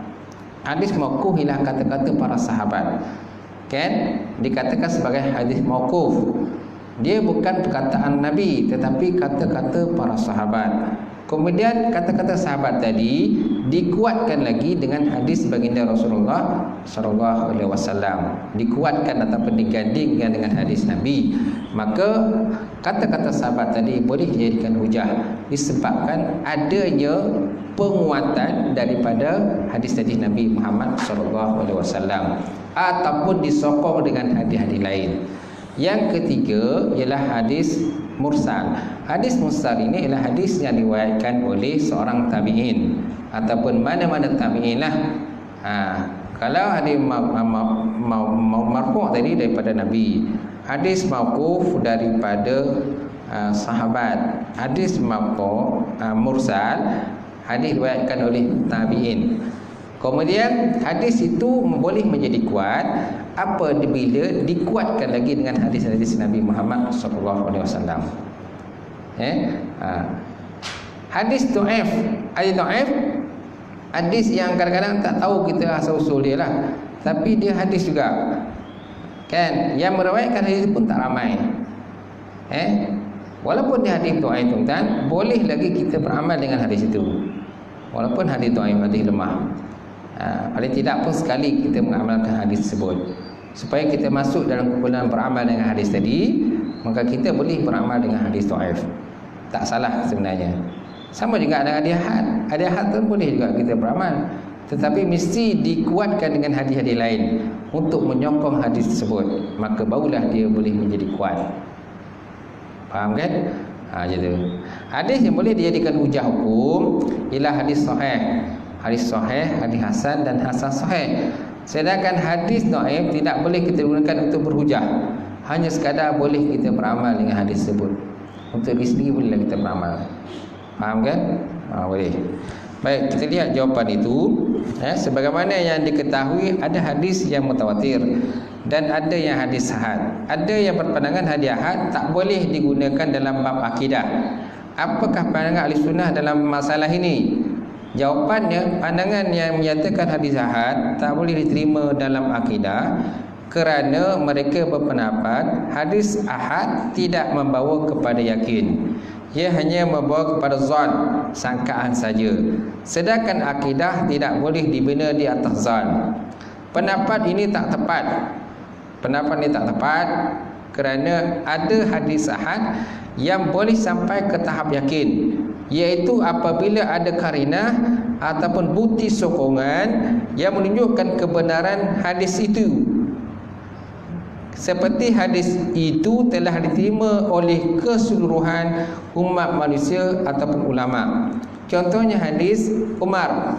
Hadis mauquf ialah kata-kata para sahabat. Kan? Dikatakan sebagai hadis mauquf. Dia bukan perkataan Nabi tetapi kata-kata para sahabat. Kemudian kata-kata sahabat tadi dikuatkan lagi dengan hadis baginda Rasulullah sallallahu alaihi wasallam. Dikuatkan ataupun digandingkan dengan hadis Nabi. Maka kata-kata sahabat tadi boleh dijadikan hujah disebabkan adanya penguatan daripada hadis-hadis Nabi Muhammad sallallahu alaihi wasallam ataupun disokong dengan hadis-hadis lain. Yang ketiga ialah hadis mursal. Hadis mursal ini ialah hadis yang diriwayatkan oleh seorang tabi'in ataupun mana-mana tabi'in lah. Kalau hadis marfu' tadi daripada Nabi, hadis mauquf daripada sahabat, hadis mursal hadis diriwayatkan oleh tabi'in. Kemudian hadis itu boleh menjadi kuat apabila dikuatkan lagi dengan hadis-hadis Nabi Muhammad sallallahu alaihi wasallam. Hadis dhaif, hadis yang kadang-kadang tak tahu kita asal usul dia lah, tapi dia hadis juga. Kan, yang meriwayatkan hadis pun tak ramai. Walaupun dia hadis dhaif tuan, boleh lagi kita beramal dengan hadis itu. Walaupun hadis dhaif, hadis lemah. Paling tidak pun sekali kita mengamalkan hadis tersebut supaya kita masuk dalam kumpulan beramal dengan hadis tadi, maka kita boleh beramal dengan hadis dhaif. Tak salah sebenarnya. Sama juga dengan hadis ahad. Hadis ahad pun boleh juga kita beramal, tetapi mesti dikuatkan dengan hadis-hadis lain untuk menyokong hadis tersebut, maka barulah dia boleh menjadi kuat. Faham kan? Gitu. Hadis yang boleh dijadikan hujah hukum ialah hadis sahih. Hadis sahih, hadis hasan dan hasan sahih. Sedangkan hadis dhaif tidak boleh kita gunakan untuk berhujah. Hanya sekadar boleh kita beramal dengan hadis tersebut. Untuk diri sendiri boleh kita beramal. Faham kan? Boleh. Baik, kita lihat jawapan itu. Sebagaimana yang diketahui, ada hadis yang mutawatir dan ada yang hadis ahad. Ada yang berpandangan hadis ahad tak boleh digunakan dalam bab akidah. Apakah pandangan ahli sunnah dalam masalah ini? Jawapannya, pandangan yang menyatakan hadis ahad tak boleh diterima dalam akidah kerana mereka berpendapat hadis ahad tidak membawa kepada yakin. Ia hanya membawa kepada zon, sangkaan saja. Sedangkan akidah tidak boleh dibina di atas zon. Pendapat ini tak tepat. Pendapat ini tak tepat kerana ada hadis ahad yang boleh sampai ke tahap yakin, iaitu apabila ada karinah ataupun bukti sokongan yang menunjukkan kebenaran hadis itu, seperti hadis itu telah diterima oleh keseluruhan umat manusia ataupun ulama. Contohnya hadis Umar,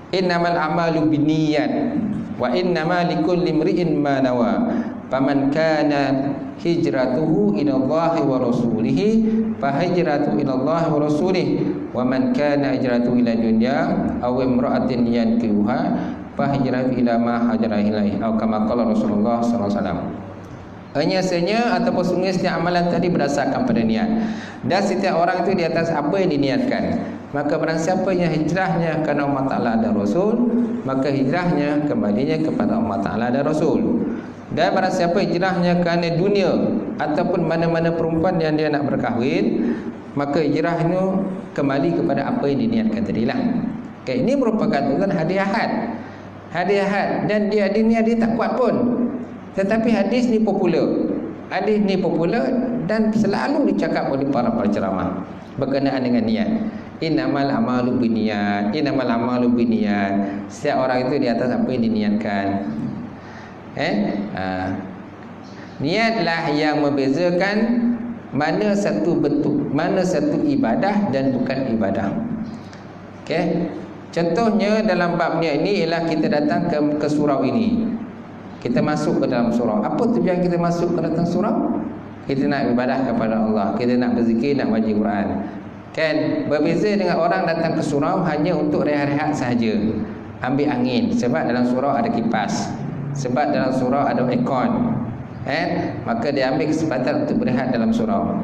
innamal a'malu binniyat wa innamal likulli imri'in ma nawa faman kana hijratuhu ila Allahi wa rasulihi fa hijratuhu ila Allahi wa rasulihi wa man kana hijratuhu ila dunya aw imra'atin yankihuha fa hijratuhu ila ma hajara ilaihi atau kama qala Rasulullah sallallahu alaihi wasallam. Hanya sahaja ataupun sungguh setiap amalan tadi berdasarkan pada niat, dan setiap orang itu di atas apa yang diniatkan. Maka barang siapa yang hijrahnya kerana Allah Ta'ala dan Rasul, maka hijrahnya kembalinya kepada Allah Ta'ala dan Rasul. Dan barang siapa hijrahnya kerana dunia ataupun mana-mana perempuan yang dia nak berkahwin, maka hijrahnya kembali kepada apa yang diniatkan tadilah. Okay, ini merupakan tulisan hadis ahad. Hadis ahad, dan dia tak kuat pun, tetapi hadis ni popular. Hadis ni popular dan selalu dicakap oleh para penceramah berkenaan dengan niat. Innamal a'malu binniyat, innamal a'malu binniyat. Setiap orang itu di atas apa yang diniatkan. Niatlah yang membezakan mana satu bentuk, mana satu ibadah dan bukan ibadah. Okey. Contohnya dalam bab niat ini ialah kita datang ke surau ini. Kita masuk ke dalam surau. Apa tujuan kita masuk ke dalam surau? Kita nak ibadah kepada Allah, kita nak berzikir, nak baca Quran. Kan berbeza dengan orang datang ke surau hanya untuk rehat-rehat sahaja, ambil angin, sebab dalam surau ada kipas, sebab dalam surau ada aircon, maka dia ambil kesempatan untuk berehat dalam surau.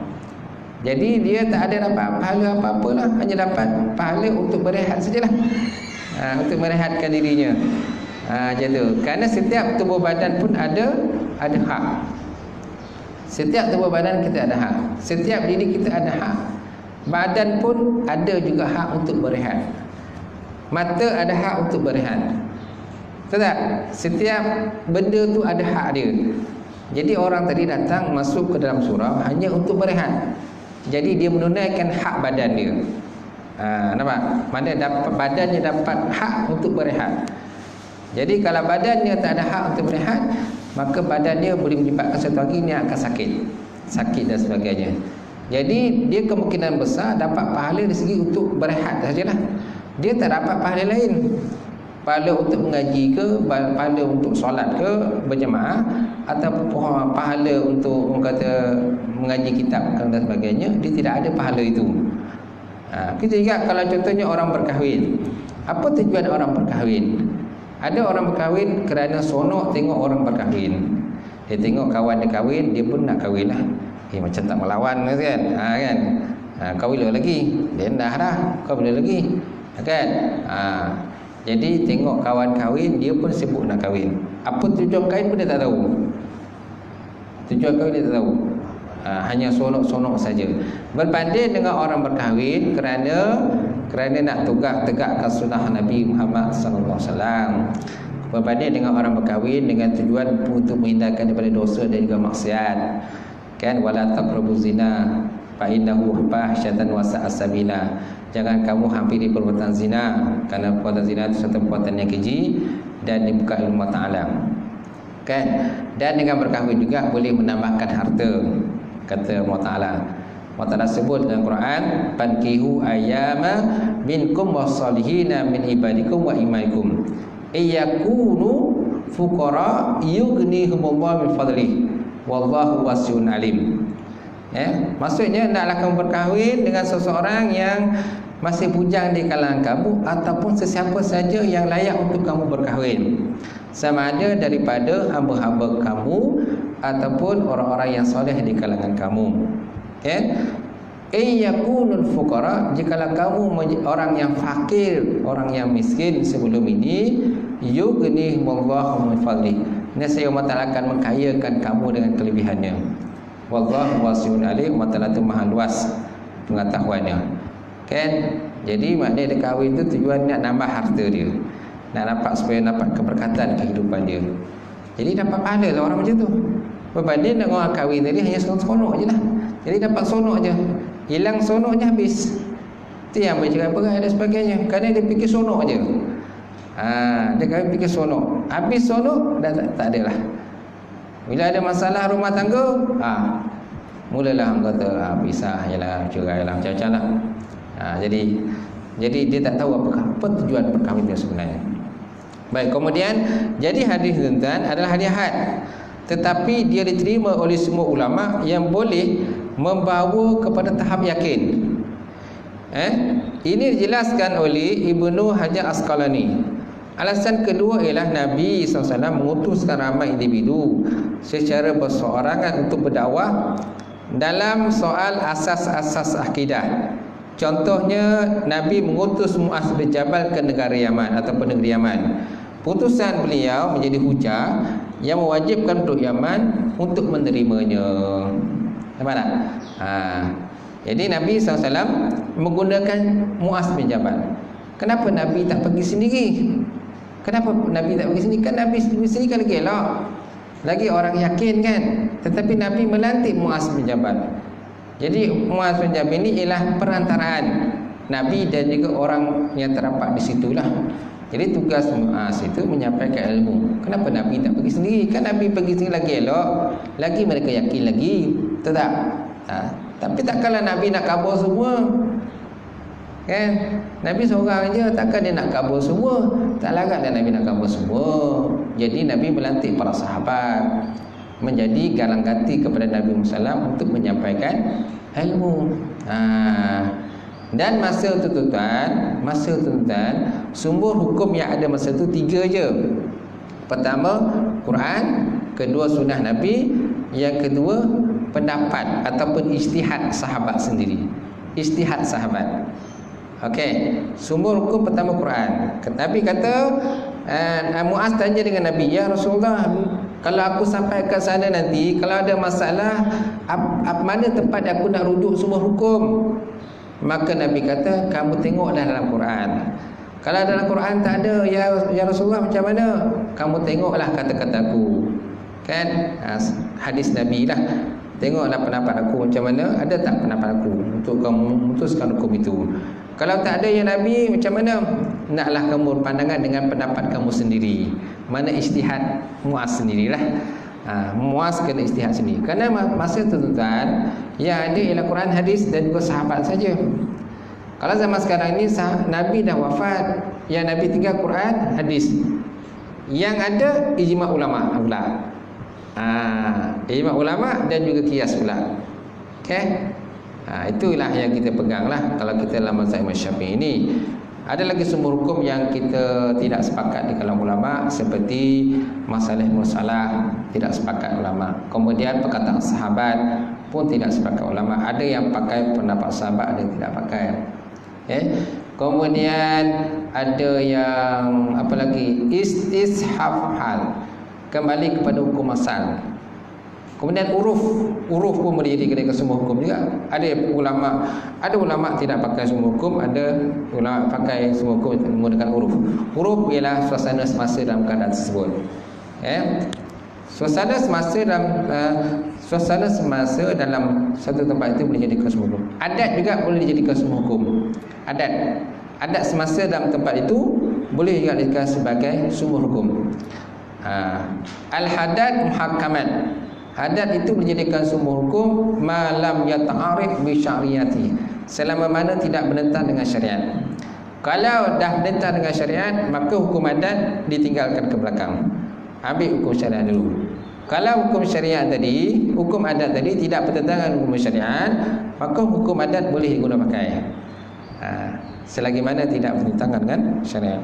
Jadi dia tak ada dapat pahala apa-apalah, hanya dapat pahala untuk berehat sajalah, untuk merehatkan dirinya. Macam tu. Kerana setiap tubuh badan pun ada hak. Setiap tubuh badan kita ada hak. Setiap diri kita ada hak. Badan pun ada juga hak untuk berehat. Mata ada hak untuk berehat. Tak? Setiap benda tu ada hak dia. Jadi orang tadi datang masuk ke dalam surau hanya untuk berehat. Jadi dia menunaikan hak badan dia. Nampak? Mana dapat badannya dapat hak untuk berehat. Jadi kalau badannya tak ada hak untuk berehat, maka badannya boleh menyebabkan satu hari dia akan sakit dan sebagainya. Jadi dia kemungkinan besar dapat pahala dari segi untuk berehat sajalah. Dia tak dapat pahala lain. Pahala untuk mengaji ke, pahala untuk solat ke berjemaah, ataupun pahala untuk orang kata mengaji kitab dan sebagainya, dia tidak ada pahala itu. Kita ingat kalau contohnya orang berkahwin. Apa tujuan orang berkahwin? Ada orang berkahwin kerana sonok tengok orang berkahwin. Dia tengok kawan dia kahwin, dia pun nak kahwin lah. Macam tak melawan kan? Kau bila lagi? Dia dah kau bila lagi? Kan? Jadi tengok kawan kahwin, dia pun sibuk nak kahwin. Apa tujuan kahwin pun dia tak tahu. Tujuan kahwin dia tak tahu. Hanya sonok-sonok saja. Berbanding dengan orang berkahwin kerana nak tegakkan sunnah Nabi Muhammad sallallahu alaihi wasallam. Berbanding dengan orang berkahwin dengan tujuan untuk menghindarkan daripada dosa dan juga maksiat. Kan, wala taqrabu zina fa innahu fahsyatan wa sa'a sabila. Jangan kamu hampiri perbuatan zina, kerana perbuatan zina itu satu perbuatan yang keji dan dibuka oleh Allah Ta'ala. Kan? Dan dengan berkahwin juga boleh menambahkan harta, kata Allah Ta'ala. Allah Ta'ala sebut dalam Quran, fankihu ayyama minkum wassalihina min ibadikum wa imaikum iyakunu fuqara yughnihumullahu min fadlih wallahu wasi'un alim. Maksudnya hendaklah kamu berkahwin dengan seseorang yang masih bujang di kalangan kamu ataupun sesiapa saja yang layak untuk kamu berkahwin, sama ada daripada hamba-hamba kamu ataupun orang-orang yang soleh di kalangan kamu. Yakunul fuqara, jikalau kamu orang yang fakir, orang yang miskin sebelum ini, yughnihumullahu min fadlih, nescaya Allah Ta'ala akan mengkayakan kamu dengan kelebihannya. Wallahu wasi'un alim, Allah Ta'ala itu maha luas pengetahuannya. Jadi maknanya dia kahwin tu tujuan nak nambah harta dia, nak dapat supaya dapat keberkatan kehidupan dia. Jadi dapat pahala lah orang macam tu. Berbanding dengan orang kahwin tadi hanya sonok je lah. Jadi dapat sonok je, hilang sonoknya habis. Itu yang bercerai berai dan sebagainya, kerana dia fikir sonok je. Dia kahwin fikir sonok, habis sonok dah tak ada lah. Bila ada masalah rumah tangga, mulalah orang kata pisah je lah, cerai lah, macam-macam lah. Jadi dia tak tahu apa tujuan perkahwinan sebenarnya. Baik, kemudian jadi hadis tuan adalah hadis ahad, tetapi dia diterima oleh semua ulama yang boleh membawa kepada tahap yakin. Ini dijelaskan oleh Ibnu Hajar Asqalani. Alasan kedua ialah Nabi SAW mengutuskan ramai individu secara berseorangan untuk berdakwah dalam soal asas-asas akidah. Contohnya, Nabi mengutus Muaz bin Jabal ke negara Yaman ataupun negeri Yaman. Putusan beliau menjadi hujah yang mewajibkan untuk Yaman untuk menerimanya. Nampak tak? Jadi Nabi SAW menggunakan Muaz bin Jabal. Kenapa Nabi tak pergi sendiri? Kenapa Nabi tak pergi sendiri? Kan Nabi sendiri kan lagi elok, lagi orang yakin kan. Tetapi Nabi melantik Muaz bin Jabal. Jadi Muaz bin Jabal ini ialah perantaraan Nabi dan juga orang yang terdapat di situlah. Jadi tugas Muaz itu menyampaikan ilmu. Kenapa Nabi tak pergi sendiri? Kan Nabi pergi sendiri lagi elok, lagi mereka yakin lagi. Betul tak? Tapi takkanlah Nabi nak kabur semua, kan? Nabi seorang je, takkan dia nak kabur semua? Tak laratlah Nabi nak kabur semua. Jadi Nabi melantik para sahabat menjadi galang ganti kepada Nabi Muhammad untuk menyampaikan ilmu. Dan masa tu tuan, sumber hukum yang ada masa tu 3 je. Pertama Quran, kedua sunnah Nabi, yang kedua pendapat ataupun ijtihad sahabat sendiri. Ijtihad sahabat. Okey, sumber hukum pertama Quran. Nabi kata, Muaz tanya dengan Nabi, "Ya Rasulullah, kalau aku sampai ke sana nanti, kalau ada masalah, mana tempat aku nak rujuk sumber hukum?" Maka Nabi kata, "Kamu tengoklah dalam Quran. Kalau dalam Quran tak ada, ya Rasulullah, macam mana? Kamu tengoklah kata-kataku." Kan? Hadis Nabi lah. Tengoklah pendapat aku macam mana, ada tak pendapat aku untuk kamu memutuskan hukum itu. Kalau tak ada ya Nabi, macam mana? Naklah kamu berpandangan dengan pendapat kamu sendiri. Mana ijtihad Muaz sendirilah. Muaz kena ijtihad sendiri. Kerana masa tu tuan, yang ada ialah Quran, hadis dan juga sahabat saja. Kalau zaman sekarang ini Nabi dah wafat, yang Nabi tinggal Quran, hadis. Yang ada ijma' ulama pula. Ijma' ulama dan juga qiyas pula. Okey. Itulah yang kita peganglah kalau kita dalam mazhab Imam Syafi'i ini. Ada lagi sumber hukum yang kita tidak sepakat di kalangan ulama, seperti masalah mursalah, tidak sepakat ulama. Kemudian perkataan sahabat pun tidak sepakat ulama. Ada yang pakai pendapat sahabat, ada yang tidak pakai. Kemudian ada yang apa lagi? Istishaf hal, kembali kepada hukum asal. Kemudian uruf pun boleh dijadikan sumber hukum juga. Ada ulama tidak pakai sumber hukum, ada ulama pakai sumber hukum menggunakan uruf. Uruf ialah suasana semasa dalam keadaan tersebut. Suasana semasa dalam satu tempat itu boleh dijadikan sumber hukum. Adat juga boleh dijadikan sumber hukum. Adat semasa dalam tempat itu boleh juga dijadikan sebagai sumber hukum. Al-hadad muhakkamat. Hadat itu dijadikan sumber hukum malam yata'arif bi syariati, selama mana tidak menentang dengan syariat. Kalau dah menentang dengan syariat, maka hukum adat ditinggalkan ke belakang. ambil hukum syariat dulu. Kalau hukum syariat tadi, hukum adat tadi tidak bertentangan hukum syariat, maka hukum adat boleh guna pakai. Selagi mana tidak bertentangan dengan syariat.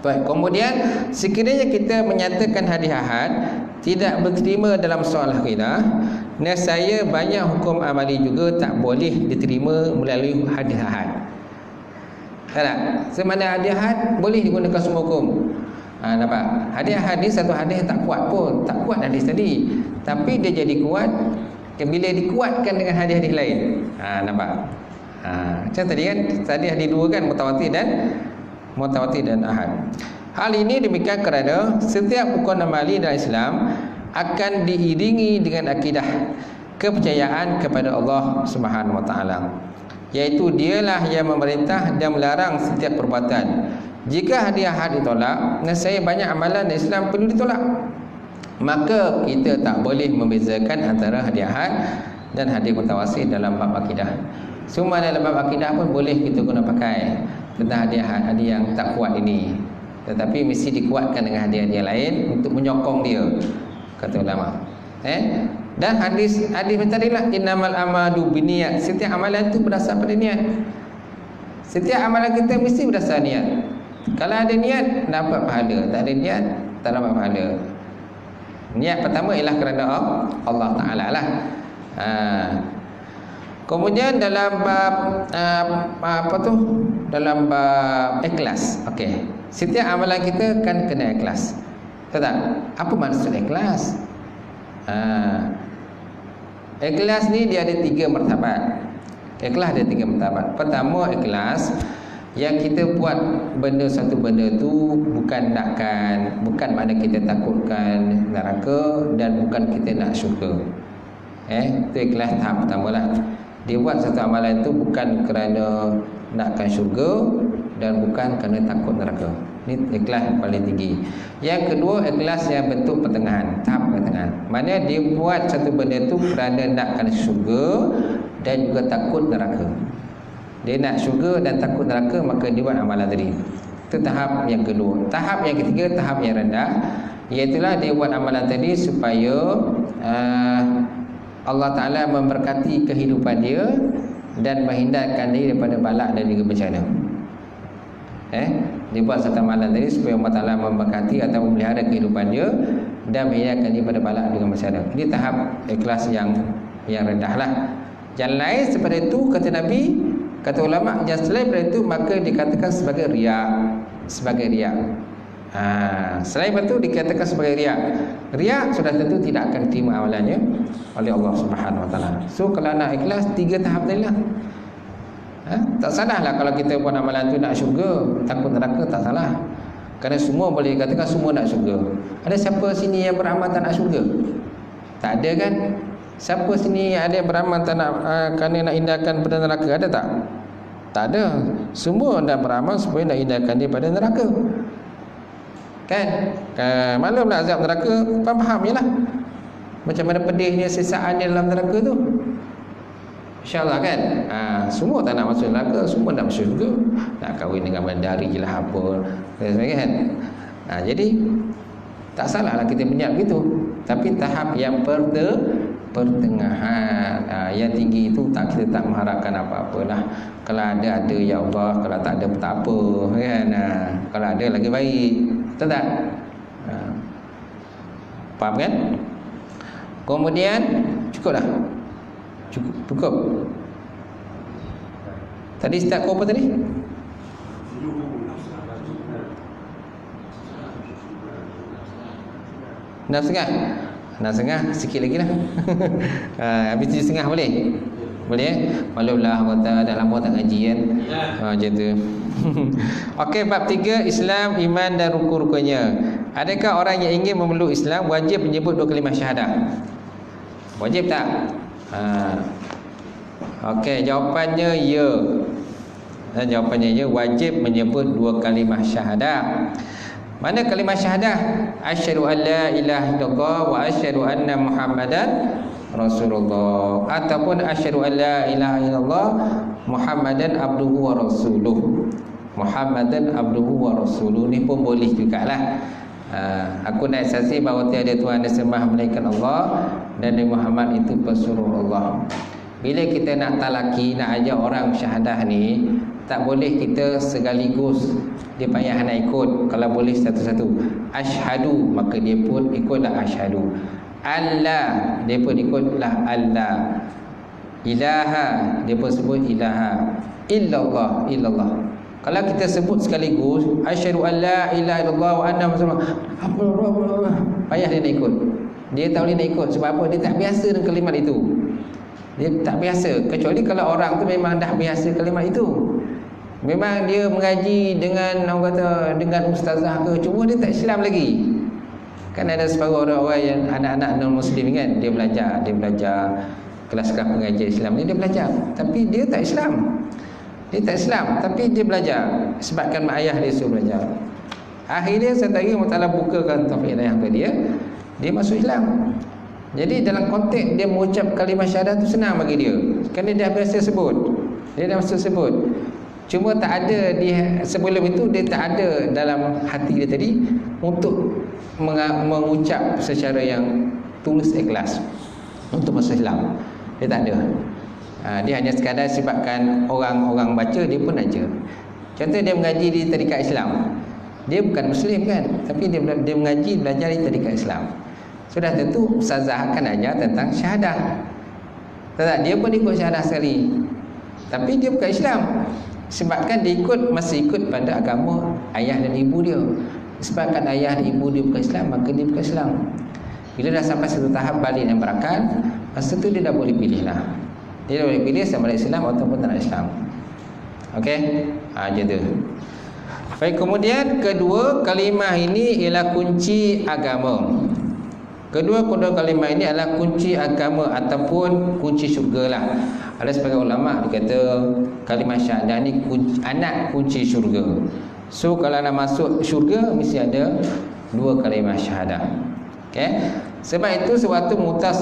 Baik, kemudian sekiranya kita menyatakan hadis ahad tidak berterima dalam soal akidah, nescaya banyak hukum amali juga tak boleh diterima melalui hadis ahad. Tak? Semana hadis ahad boleh digunakan semua hukum. Nampak? Hadis ahad ni satu hadis tak kuat pun, tak kuat hadis tadi, tapi dia jadi kuat bila dikuatkan dengan hadis-hadis lain. Nampak? Macam tadi kan, tadi hadis dua kan, mutawatir dan ahad. Hal ini demikian kerana setiap hukum amali dalam Islam akan diiringi dengan akidah kepercayaan kepada Allah Subhanahu wa taala, iaitu dialah yang memerintah dan melarang setiap perbuatan. Jika hadis ahad ditolak, nescaya banyak amalan Islam perlu ditolak. Maka kita tak boleh membezakan antara hadis ahad dan hadis mutawatir dalam bab akidah. Semua dalam bab akidah pun boleh kita guna pakai tentang hadis yang tak kuat ini, tetapi mesti dikuatkan dengan hadis-hadis lain untuk menyokong dia, kata ulama. Dan hadis tadilah innamal amalu binniyat. Setiap amalan itu berdasar pada niat. Setiap amalan kita mesti berdasar niat. Kalau ada niat dapat pahala, tak ada niat tak dapat pahala. Niat pertama ialah kerana Allah Taala lah. Kemudian dalam bab dalam bab ikhlas. Okey. Setiap amalan kita kan kena ikhlas. Tahu tak? Apa maksud ikhlas? Ikhlas ni dia ada 3 martabat. Ikhlas ada 3 martabat. Pertama, ikhlas yang kita buat satu benda tu bukan makna kita takutkan neraka dan bukan kita nak syurga. Itu ikhlas tahap pertama lah. Dia buat satu amalan itu bukan kerana nakkan syurga dan bukan kerana takut neraka. Ini ikhlas paling tinggi. Yang kedua, ikhlas yang bentuk pertengahan, tahap pertengahan. Mana dia buat satu benda itu kerana nakkan syurga dan juga takut neraka. Dia nak syurga dan takut neraka, maka dia buat amalan tadi. Itu tahap yang kedua. Tahap yang ketiga, tahap yang rendah, iaitulah dia buat amalan tadi supaya Allah Ta'ala memberkati kehidupan dia dan menghindarkan dia daripada balak dan juga bencana. Dia buat satu amalan tadi supaya Allah Ta'ala memberkati atau memelihara kehidupan dia dan menghindarkan dia daripada balak dan juga bencana. Ini tahap ikhlas yang rendah lah. Yang lain seperti itu, kata Nabi, kata ulama, yang selain daripada itu maka dikatakan sebagai riak. Selain itu dikatakan sebagai riak. Riak sudah tentu tidak akan diterima amalannya oleh Allah Subhanahu wa taala. So kalau nak ikhlas 3 tahap tadi lah. Tak salah lah kalau kita buat amalan tu nak syurga, takut neraka, tak salah. Kerana semua boleh dikatakan semua nak syurga. Ada siapa sini yang beramal tak nak syurga? Tak ada kan? Siapa sini ada yang beramal tak nak kerana nak hindarkan pada neraka? Ada tak? Tak ada. Semua nak beramal supaya nak hindarkan dia pada neraka. Kan? Maklumlah azab neraka, faham je lah macam mana pedihnya sisaannya dalam neraka tu. InsyaAllah kan. Semua tak nak masuk neraka, semua nak masuk syurga, nak kahwin dengan bandari je lah apa dan sebagainya kan. Jadi tak salah lah kita punya begitu. Tapi tahap yang pertengahan, yang tinggi itu kita tak mengharapkan apa-apalah. Kalau ada ya Allah, kalau tak ada tak apa kan. Kalau ada lagi baik. Betul tak? Faham kan? Kemudian cukup dah. Cukup. Tadi start kau apa tadi? 6.5 sikit lagi lah. Habis 7.5 boleh? Boleh? Maklumlah kata dah lama tak ngaji kan. Macam tu. Okey, bab 3, Islam, iman dan rukun-rukunnya. Adakah orang yang ingin memeluk Islam wajib menyebut 2 kalimah syahadah? Wajib tak? Okey, jawapannya ya. Jawapannya ya, wajib menyebut 2 kalimah syahadah. Mana kalimah syahadah? Asyhadu an la ilaha illallah wa asyhadu anna Muhammadan Rasulullah, ataupun asyhadu an la ilaha illallah Muhammadan abduhu wa rasuluh. Muhammadan abduhu wa rasuluh ni pun boleh jugalah. Aku nak saksi bahawa tiada Tuhan disembah melainkan Allah dan Nabi Muhammad itu pesuruh Allah. Bila kita nak talaki, nak ajak orang syahadah ni, tak boleh kita segaligus dia payah nak ikut. Kalau boleh satu-satu. Asyhadu, maka dia pun ikutlah asyhadu. Allah, dia pun ikutlah Allah. Ilaha, dia pun sebut ilaha. Illallah, illallah. Kalau kita sebut sekaligus, asyhadu an la ilaha illallah wa anna muhammadar, payah dia nak ikut. Dia tak boleh nak ikut. Sebab apa? Dia tak biasa dengan kalimat itu. Dia tak biasa. Kecuali kalau orang tu memang dah biasa kalimat itu. Memang dia mengaji dengan orang kata dengan ustazah ke, cuma dia tak Islam lagi. Kan ada separuh orang-orang yang anak-anak non-muslim kan, dia belajar kelas-kelas pengajian Islam ni, dia belajar, tapi dia tak Islam. Dia tak Islam, tapi dia belajar sebabkan mak ayah dia suruh belajar. Akhirnya satu hari Allah Ta'ala bukakan taufik hidayah kepada dia masuk Islam. Jadi dalam konteks dia mengucap kalimah syahadat tu senang bagi dia, kerana dia dah biasa sebut. Dia dah biasa sebut. Cuma tak ada sebelum itu dia tak ada dalam hati dia tadi untuk mengucap secara yang tulus ikhlas untuk masuk Islam. Dia tak ada. Dia hanya sekadar sebabkan orang-orang baca, dia pun aja. Contoh dia mengaji di tarikat Islam. Dia bukan Muslim kan, tapi dia mengaji, belajar di tarikat Islam. Sudah tentu ustazah akan ajar tentang syahadah. Tak, dia pun ikut syahadah sekali, tapi dia bukan Islam. Sebabkan dia masih ikut pada agama ayah dan ibu dia. Sebabkan ayah dan ibu dia bukan Islam, maka dia bukan Islam. Bila dah sampai satu tahap balik dan berakal, masa tu dia dah boleh pilih lah. Dia dah boleh pilih sama ada Islam ataupun tak Islam. Okey? Macam tu. Baik, kemudian kedua kalimah ini ialah kunci agama. Kedua kalimah ini adalah kunci agama ataupun kunci syurga lah. Ada sebagai ulama dia kata kalimah syahadah ni anak kunci syurga. So kalau nak masuk syurga mesti ada dua kalimah syahadah. Okey. Sebab itu sewaktu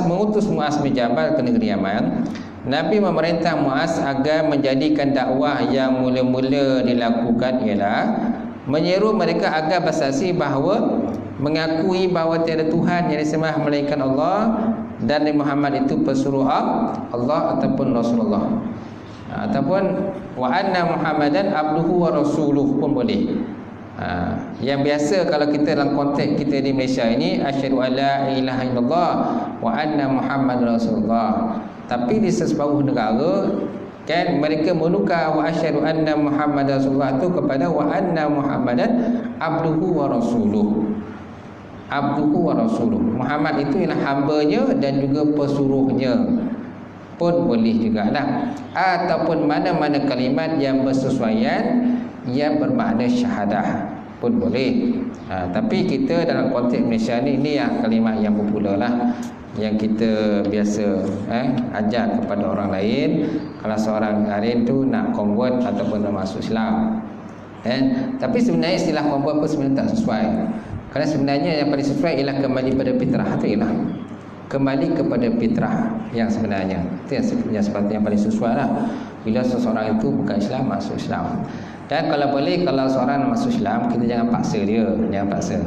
mengutus Muaz bin Jabal ke negeri Yaman, Nabi memerintah Muaz agar menjadikan dakwah yang mula-mula dilakukan ialah menyeru mereka agar bersaksi bahawa mengakui bahawa tiada Tuhan yang disembah melainkan Allah dan Nabi Muhammad itu pesuruh Allah ataupun Rasulullah, ataupun wa anna Muhammadan abduhu wa rasuluh pun boleh. Yang biasa kalau kita dalam konteks kita di Malaysia ini asyhadu alla ilaha illallah wa anna Muhammadar Rasulullah. Tapi di seseparuh negara kan mereka menukar wa asyhadu anna Muhammadar Rasulullah itu kepada wa anna Muhammadan abduhu wa rasuluh. Abduhu wa rasuluh. Muhammad itu ialah hambanya dan juga pesuruhnya pun boleh jugalah. Ataupun mana-mana kalimat yang bersesuaian yang bermakna syahadah pun boleh. Tapi kita dalam konteks Malaysia ni, ini yang kalimat yang popular lah, yang kita biasa ajar kepada orang lain kalau seorang lain tu nak convert ataupun nak masuk Islam. Tapi sebenarnya istilah convert pun sebenarnya tak sesuai. Kerana sebenarnya yang paling sesuai ialah kembali pada fitrah tu, ialah kembali kepada fitrah yang sebenarnya. Itu yang sepatutnya yang paling sesuai lah. Bila seseorang itu bukan Islam, masuk Islam. Dan kalau boleh, kalau seorang masuk Islam, kita jangan paksa dia. Jangan paksa.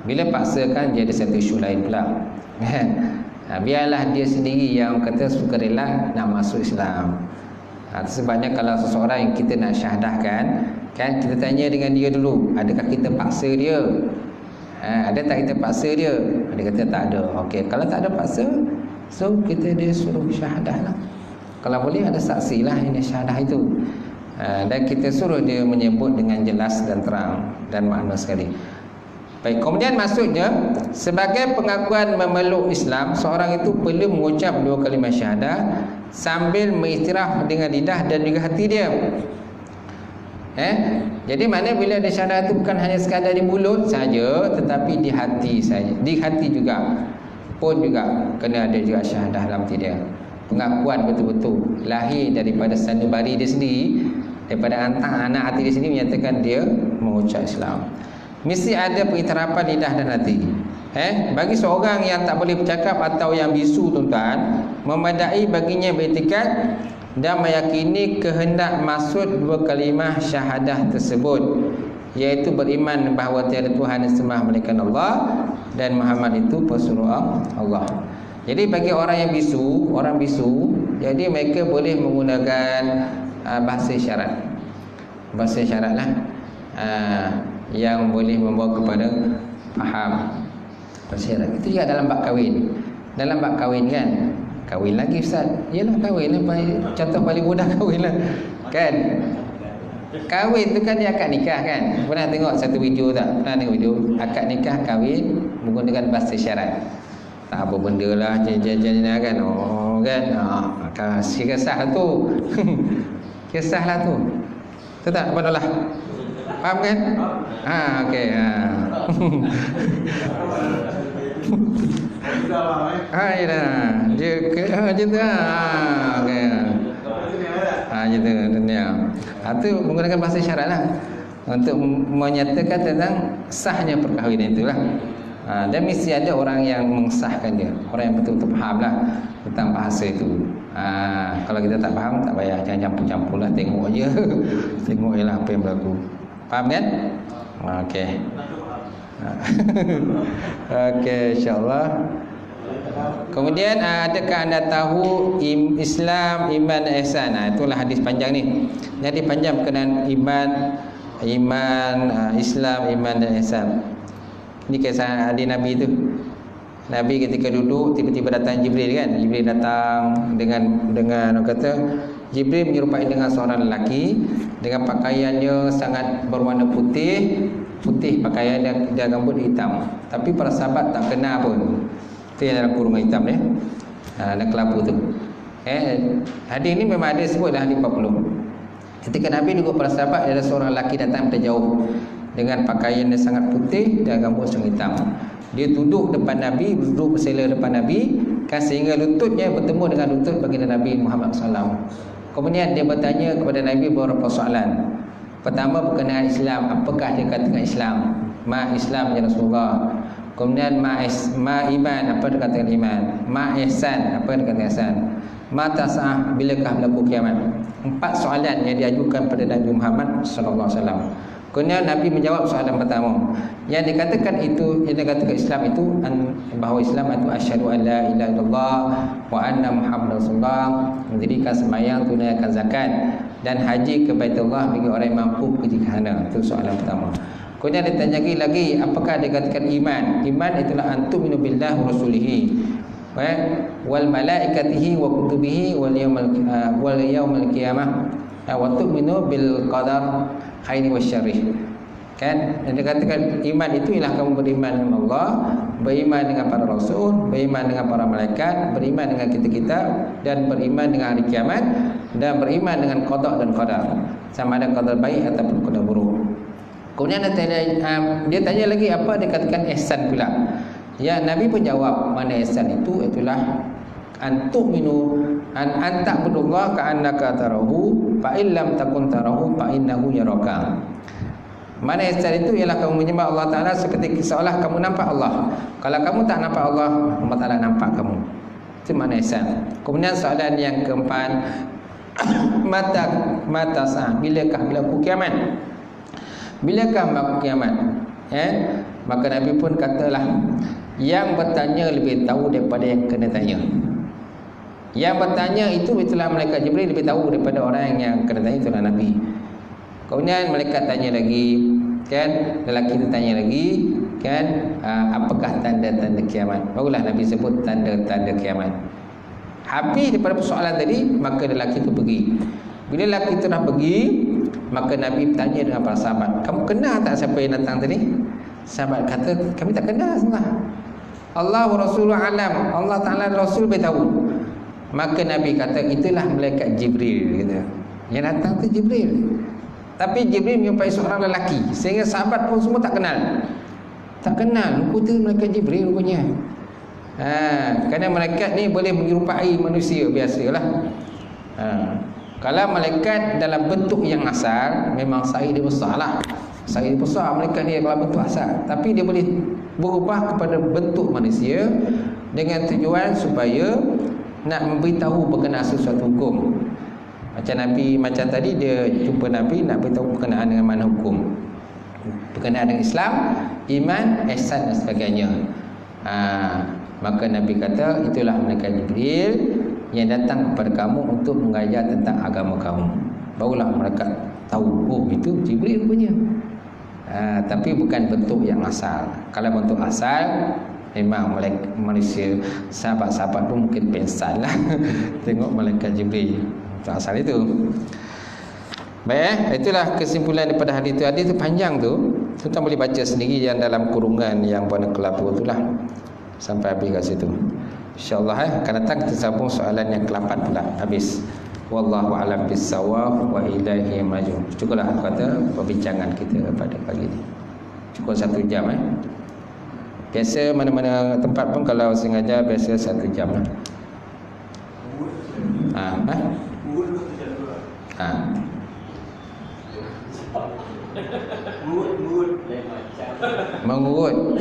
Bila paksa kan dia ada satu isu lain pula. Biarlah dia sendiri yang kata sukarela nak masuk Islam. Sebabnya kalau seseorang yang kita nak syahadahkan, kan kita tanya dengan dia dulu, adakah kita paksa dia? Ada tak kita paksa dia? Dia kata tak ada. Okey, kalau tak ada paksa, so kita dia suruh syahadah lah. Kalau boleh ada saksi lah ini syahadah itu. Dan kita suruh dia menyebut dengan jelas dan terang dan makna sekali. Baik, kemudian maksudnya sebagai pengakuan memeluk Islam, seorang itu perlu mengucap dua kalimah syahadah sambil mengiktiraf dengan lidah dan juga hati dia. Jadi mana bila ada syahadah itu bukan hanya sekadar di mulut saja, tetapi di hati saja. Di hati juga pun juga kena ada juga syahadah dalam hati dia. Pengakuan betul-betul lahir daripada sanubari dia sendiri, daripada anak hati dia sendiri menyatakan dia mengucap Islam. Mesti ada pengiktirafan lidah dan hati. Bagi seorang yang tak boleh bercakap atau yang bisu, tuan-tuan, memadai baginya beriktikad dan meyakini kehendak maksud dua kalimah syahadah tersebut. iaitu beriman bahawa tiada Tuhan yang sembah melainkan Allah dan Muhammad itu pesuruh Allah. Jadi bagi orang yang bisu, orang bisu, jadi mereka boleh menggunakan bahasa isyarat. Bahasa isyarat lah yang boleh membawa kepada faham. Bahasa isyarat itu juga dalam bab kahwin. Dalam bab kahwin kan, kahwin lagi Ustaz. Yalah kahwin lah, contoh paling mudah kahwin lah kan. Kahwin tu kan dia akad nikah kan. Pernah tengok satu video tak? Pernah tengok video akad nikah kahwin menggunakan bahasa isyarat. Tak apa benda lah, jangan kan. Oh kan. Si kisah lah tu. Kisah lah tu. Betul tak? Apa lah? Faham kan? Okey. Ya. Dia je tu. Okey. Gitu dunia. Itu menggunakan bahasa isyarat lah untuk menyatakan tentang sahnya perkahwinan itulah. Dan mesti ada orang yang mengesahkan dia, orang yang betul-betul faham lah tentang bahasa itu. Kalau kita tak faham, tak payah, jangan campur-campur lah, tengok je. Tengok je lah apa yang berlaku. Faham kan? Okey. Okey, insyaAllah. Kemudian adakah anda tahu Islam, iman dan ihsan? Itulah hadis panjang ni. Jadi panjang berkenaan iman, Islam, iman dan ihsan. Ini kisah adik Nabi tu. Nabi ketika duduk, tiba-tiba datang Jibril kan. Jibril datang dengan orang kata, Jibril menyerupai dengan seorang lelaki dengan pakaiannya sangat berwarna putih pakaian dan rambut hitam. Tapi para sahabat tak kenal pun. Itu yang dalam kurungan hitam ni. Dan kelabu tu. Hadis ni memang ada sebut dalam hadis 40. Ketika Nabi duduk para sahabat, ada seorang lelaki datang dari jauh dengan pakaian yang sangat putih dan rambut sangat hitam. Dia duduk depan Nabi, duduk bersila depan Nabi kan, sehingga lututnya bertemu dengan lutut baginda Nabi Muhammad SAW. Kemudian dia bertanya kepada Nabi beberapa soalan. Pertama berkenaan Islam, apakah dia katakan Islam? Ma Islam ya Rasulullah. Kemudian ma iman, apa dia katakan iman? Ma ihsan, apa dia katakan ihsan? Ma tas'ah, bilakah berlaku kiamat? 4 soalan yang diajukan pada Nabi Muhammad sallallahu alaihi wasallam. Kemudian Nabi menjawab soalan pertama. Yang dikatakan itu, yang dikatakan Islam itu bahawa Islam itu asyhadu an la ilaha illallah wa anna Muhammadar Rasulullah, mendirikan sembahyang, tunaikan zakat dan haji ke Baitullah bagi orang yang mampu pergi ke sana. Itu soalan pertama. Kemudian ditanya lagi, apakah dikatakan iman? Iman itulah antuminu billahi wa rasulihi wal malaikatihi wa kutubihi wal yaumil qiyamah wa tu'minu bil qadar khairi wasyarri. Kan? Dan dikatakan iman itu ialah kamu beriman dengan Allah, beriman dengan para rasul, beriman dengan para malaikat, beriman dengan kitab-kitab, dan beriman dengan hari kiamat, dan beriman dengan qada dan qadar, sama ada qadar baik ataupun qadar buruk. Kemudian dia tanya lagi apa dikatakan ihsan pula. Ya, Nabi pun jawab mana ihsan itu, itulah antu'minu an anta'budullah ka'annaka tarahu fa illam takun tarahu fa innahu yaraka. Mana ihsan itu ialah kamu menyembah Allah Ta'ala seperti seolah kamu nampak Allah. Kalau kamu tak nampak Allah, Allah Ta'ala nampak kamu. Itu mana ihsan. Kemudian soalan yang keempat, mata sah, bilakah berlaku kiamat? Bilakah berlaku kiamat? Maka Nabi pun katalah, yang bertanya lebih tahu daripada yang kena tanya. Yang bertanya itu itulah malaikat Jibril, lebih tahu daripada orang yang kena tanya, itulah Nabi. Kemudian malaikat tanya lagi, kan, lelaki itu tanya lagi, kan, apakah tanda-tanda kiamat? Barulah Nabi sebut tanda-tanda kiamat. Habis daripada persoalan tadi, maka lelaki itu pergi. Bila lelaki itu dah pergi, maka Nabi tanya dengan para sahabat, kamu kenal tak siapa yang datang tadi? Sahabat kata, kami tak kenal semua. Allah wa Rasulullah alam, Allah Ta'ala Rasul beritahu. Maka Nabi kata, itulah malaikat Jibril, kata. Yang datang tu Jibril. Tapi Jibril menjumpai seorang lelaki, sehingga sahabat pun semua tak kenal. Tak kenal, rupa tu malaikat Jibril rupanya. Kerana malaikat ni boleh menyerupai manusia biasalah. Kalau malaikat dalam bentuk yang asal, memang saiz dia besar lah. Saiz besar malaikat ni kalau bentuk asal. Tapi dia boleh berubah kepada bentuk manusia dengan tujuan supaya nak memberitahu berkenaan sesuatu hukum. Macam Nabi, macam tadi dia jumpa Nabi nak beritahu berkenaan dengan mana hukum. berkenaan dengan Islam, iman, ihsan dan sebagainya. Maka Nabi kata itulah malaikat Jibril yang datang kepada kamu untuk mengajar tentang agama kamu. Barulah mereka tahu, oh itu Jibril punya. Tapi bukan bentuk yang asal. Kalau bentuk asal, memang manusia sahabat-sahabat pun mungkin pengsan lah tengok malaikat Jibril. Bentuk asal itu. Baik, itulah kesimpulan daripada hadis itu. Hadis itu panjang tu. Kita boleh baca sendiri yang dalam kurungan yang warna kelabu itulah sampai habis kat situ. InsyaAllah akan datang kita sambung soalan yang ke-8 pula. Habis. Wallahu a'lam bissawab wa ilaihi marji'un. Cukuplah kata perbincangan kita pada pagi ini. Cukup 1 jam Biasa mana-mana tempat pun kalau sengaja biasa 1 jam lah. Mengurut.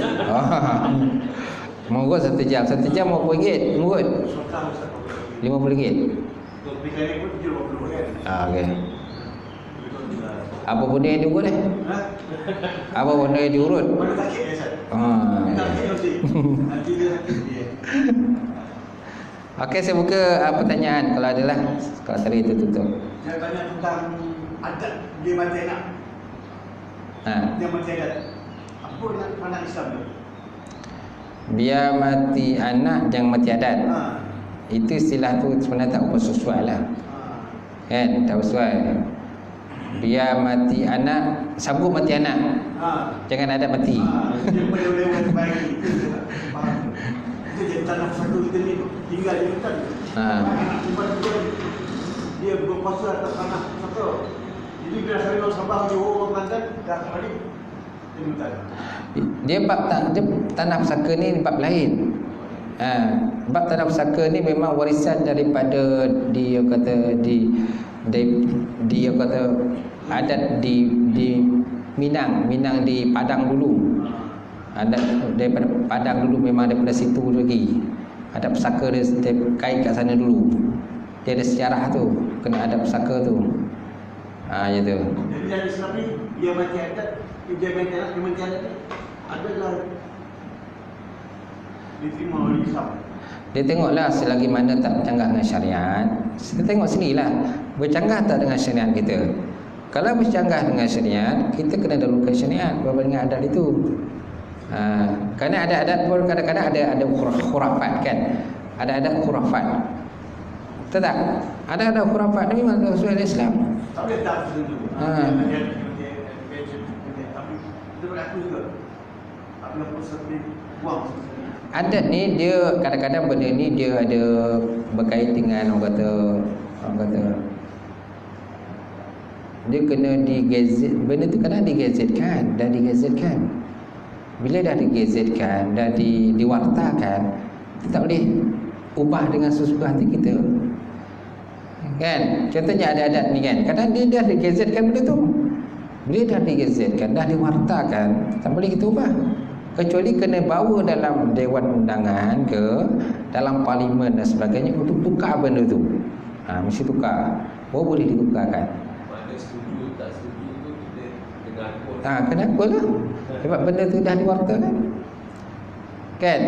Mengurut 1 jam. 1 jam RM50 mengurut. RM50. Okey. Apa benda yang diurut Apa benda yang diurut? Okey, saya buka pertanyaan kalau adalah. Kalau tadi itu tutup. Saya tanya tentang adat dia mati anak. Dia mati adat. Apa yang pandang Islam tu? Biar mati anak jangan mati adat. Itu istilah tu sebenarnya tak sesuai lah. Kan, tak sesuai. Biar mati anak, sambut mati anak. Jangan adat mati. Dia boleh bagi. Itu jadi tanah satu kita ni tinggal di hutan. Dia berkuasa atas tanah satu. Jadi bila hari orang Sabah dia orang Kelantan dah balik di hutan. Dia tanah pusaka ni bab lain. Bab tanah pusaka ni memang warisan daripada dia kata dia kata adat di Minang di Padang dulu. Adat daripada Padang dulu memang daripada situ lagi. Adat pusaka dia kait kat sana dulu. Dia ada sejarah tu, kena adat pusaka tu. Gitu. Jadi dari Islam ni dia mati adat, dia mati adat adalah diterima oleh Islam. Dia tengoklah selagi mana tak bercanggah dengan syariat. Kita tengok sinilah bercanggah tak dengan syariat kita. Kalau bercanggah dengan syariat, kita kena dahulukan syariat berbanding dengan adat itu. Kerana adat-adat pun kadang-kadang ada khurafat kan. Ada adat khurafat. Betul tak? Ada khurafat ni memang sesuai dengan Islam. Tak boleh tak setuju. Tapi dia berlaku juga. Tapi apa seperti buang sebenarnya. Adat ni dia kadang-kadang benda ni dia ada berkait dengan orang kata dia kena digazet. Benda tu kadang digazetkan, dah digazetkan. Bila dah digazetkan, dah diwartakan, kita tak boleh ubah dengan sesuka hati kita. Kan? Contohnya ada adat ni kan. Kadang dia dah digazetkan benda tu. Bila dah digazetkan, dah diwartakan, tak boleh kita ubah. Kecuali kena bawa dalam dewan undangan ke dalam parlimen dan sebagainya untuk tukar benda tu. Mesti tukar. Baru boleh ditukarkan. Mana setuju tak setuju tu kita kena akul. Kenapa lah? Sebab benda tu dah diwartakan. Kan?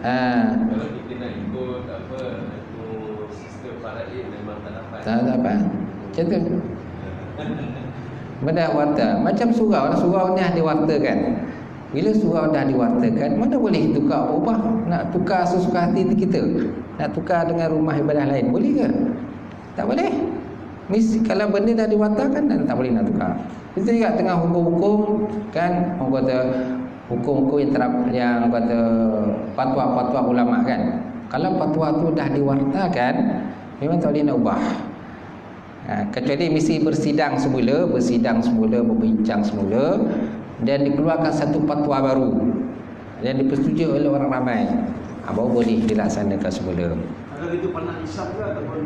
Kalau kita nak ikut apa itu sistem faraid memang tak dapat. Tak dapat. Macam tu. Benda warta. Macam surau ni dah diwartakan. Bila surau dah diwartakan, mana boleh tukar ubah? Nak tukar sesuka hati kita? Nak tukar dengan rumah ibadah lain, boleh ke? Tak boleh. Mesti kalau benda dah diwartakan dan tak boleh nak tukar. Kita juga tengah hukum-hukum kan, orang kata hukum-hukum yang kata fatwa-fatwa ulama kan. Kalau fatwa tu dah diwartakan, memang tak boleh nak ubah. Kecuali mesti bersidang semula, berbincang semula dan dikeluarkan satu fatwa baru dan dipersetujui oleh orang ramai. Baru boleh dilaksanakan semula. Ada itu pandang Islam ke ataupun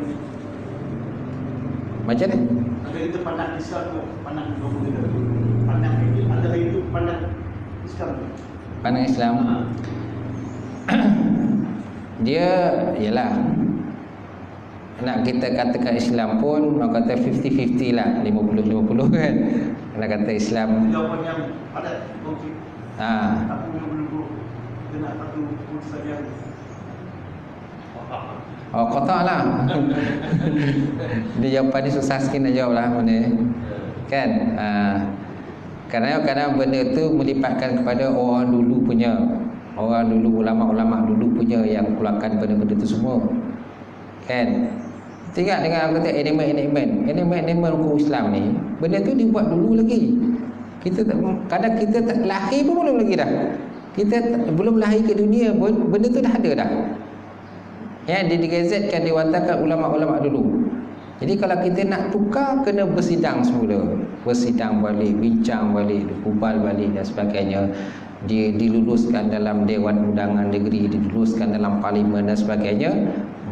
macam mana? Ada itu pandang Islam ke pandang agama kita? Pandang itu ada itu pandang Islam ke? Pandang Islam. Dia ialah nak kita katakan Islam pun orang kata 50-50 lah, 50-50 kan. Nak kata Islam jawapan yang padat konkret. Tapi belum kena satu keputusan yang kotak lah. Dia jawapan ni susah sikit nak jawab lah mana kan. Kerana benda tu melibatkan kepada orang dulu punya, orang dulu, ulama-ulama dulu punya yang keluarkan benda-benda tu semua kan. Tengok dengan kata elemen hukum Islam ni, benda tu dibuat dulu lagi. Kadang kita tak lahir pun belum lagi dah. Kita belum lahir ke dunia pun benda tu dah ada dah. Yang digazetkan, diwantarkan ulama-ulama dulu. Jadi kalau kita nak tukar, kena bersidang semula. Bersidang balik, bincang balik, kubal balik dan sebagainya. Diluluskan dalam Dewan Undangan Negeri, diluluskan dalam Parlimen dan sebagainya,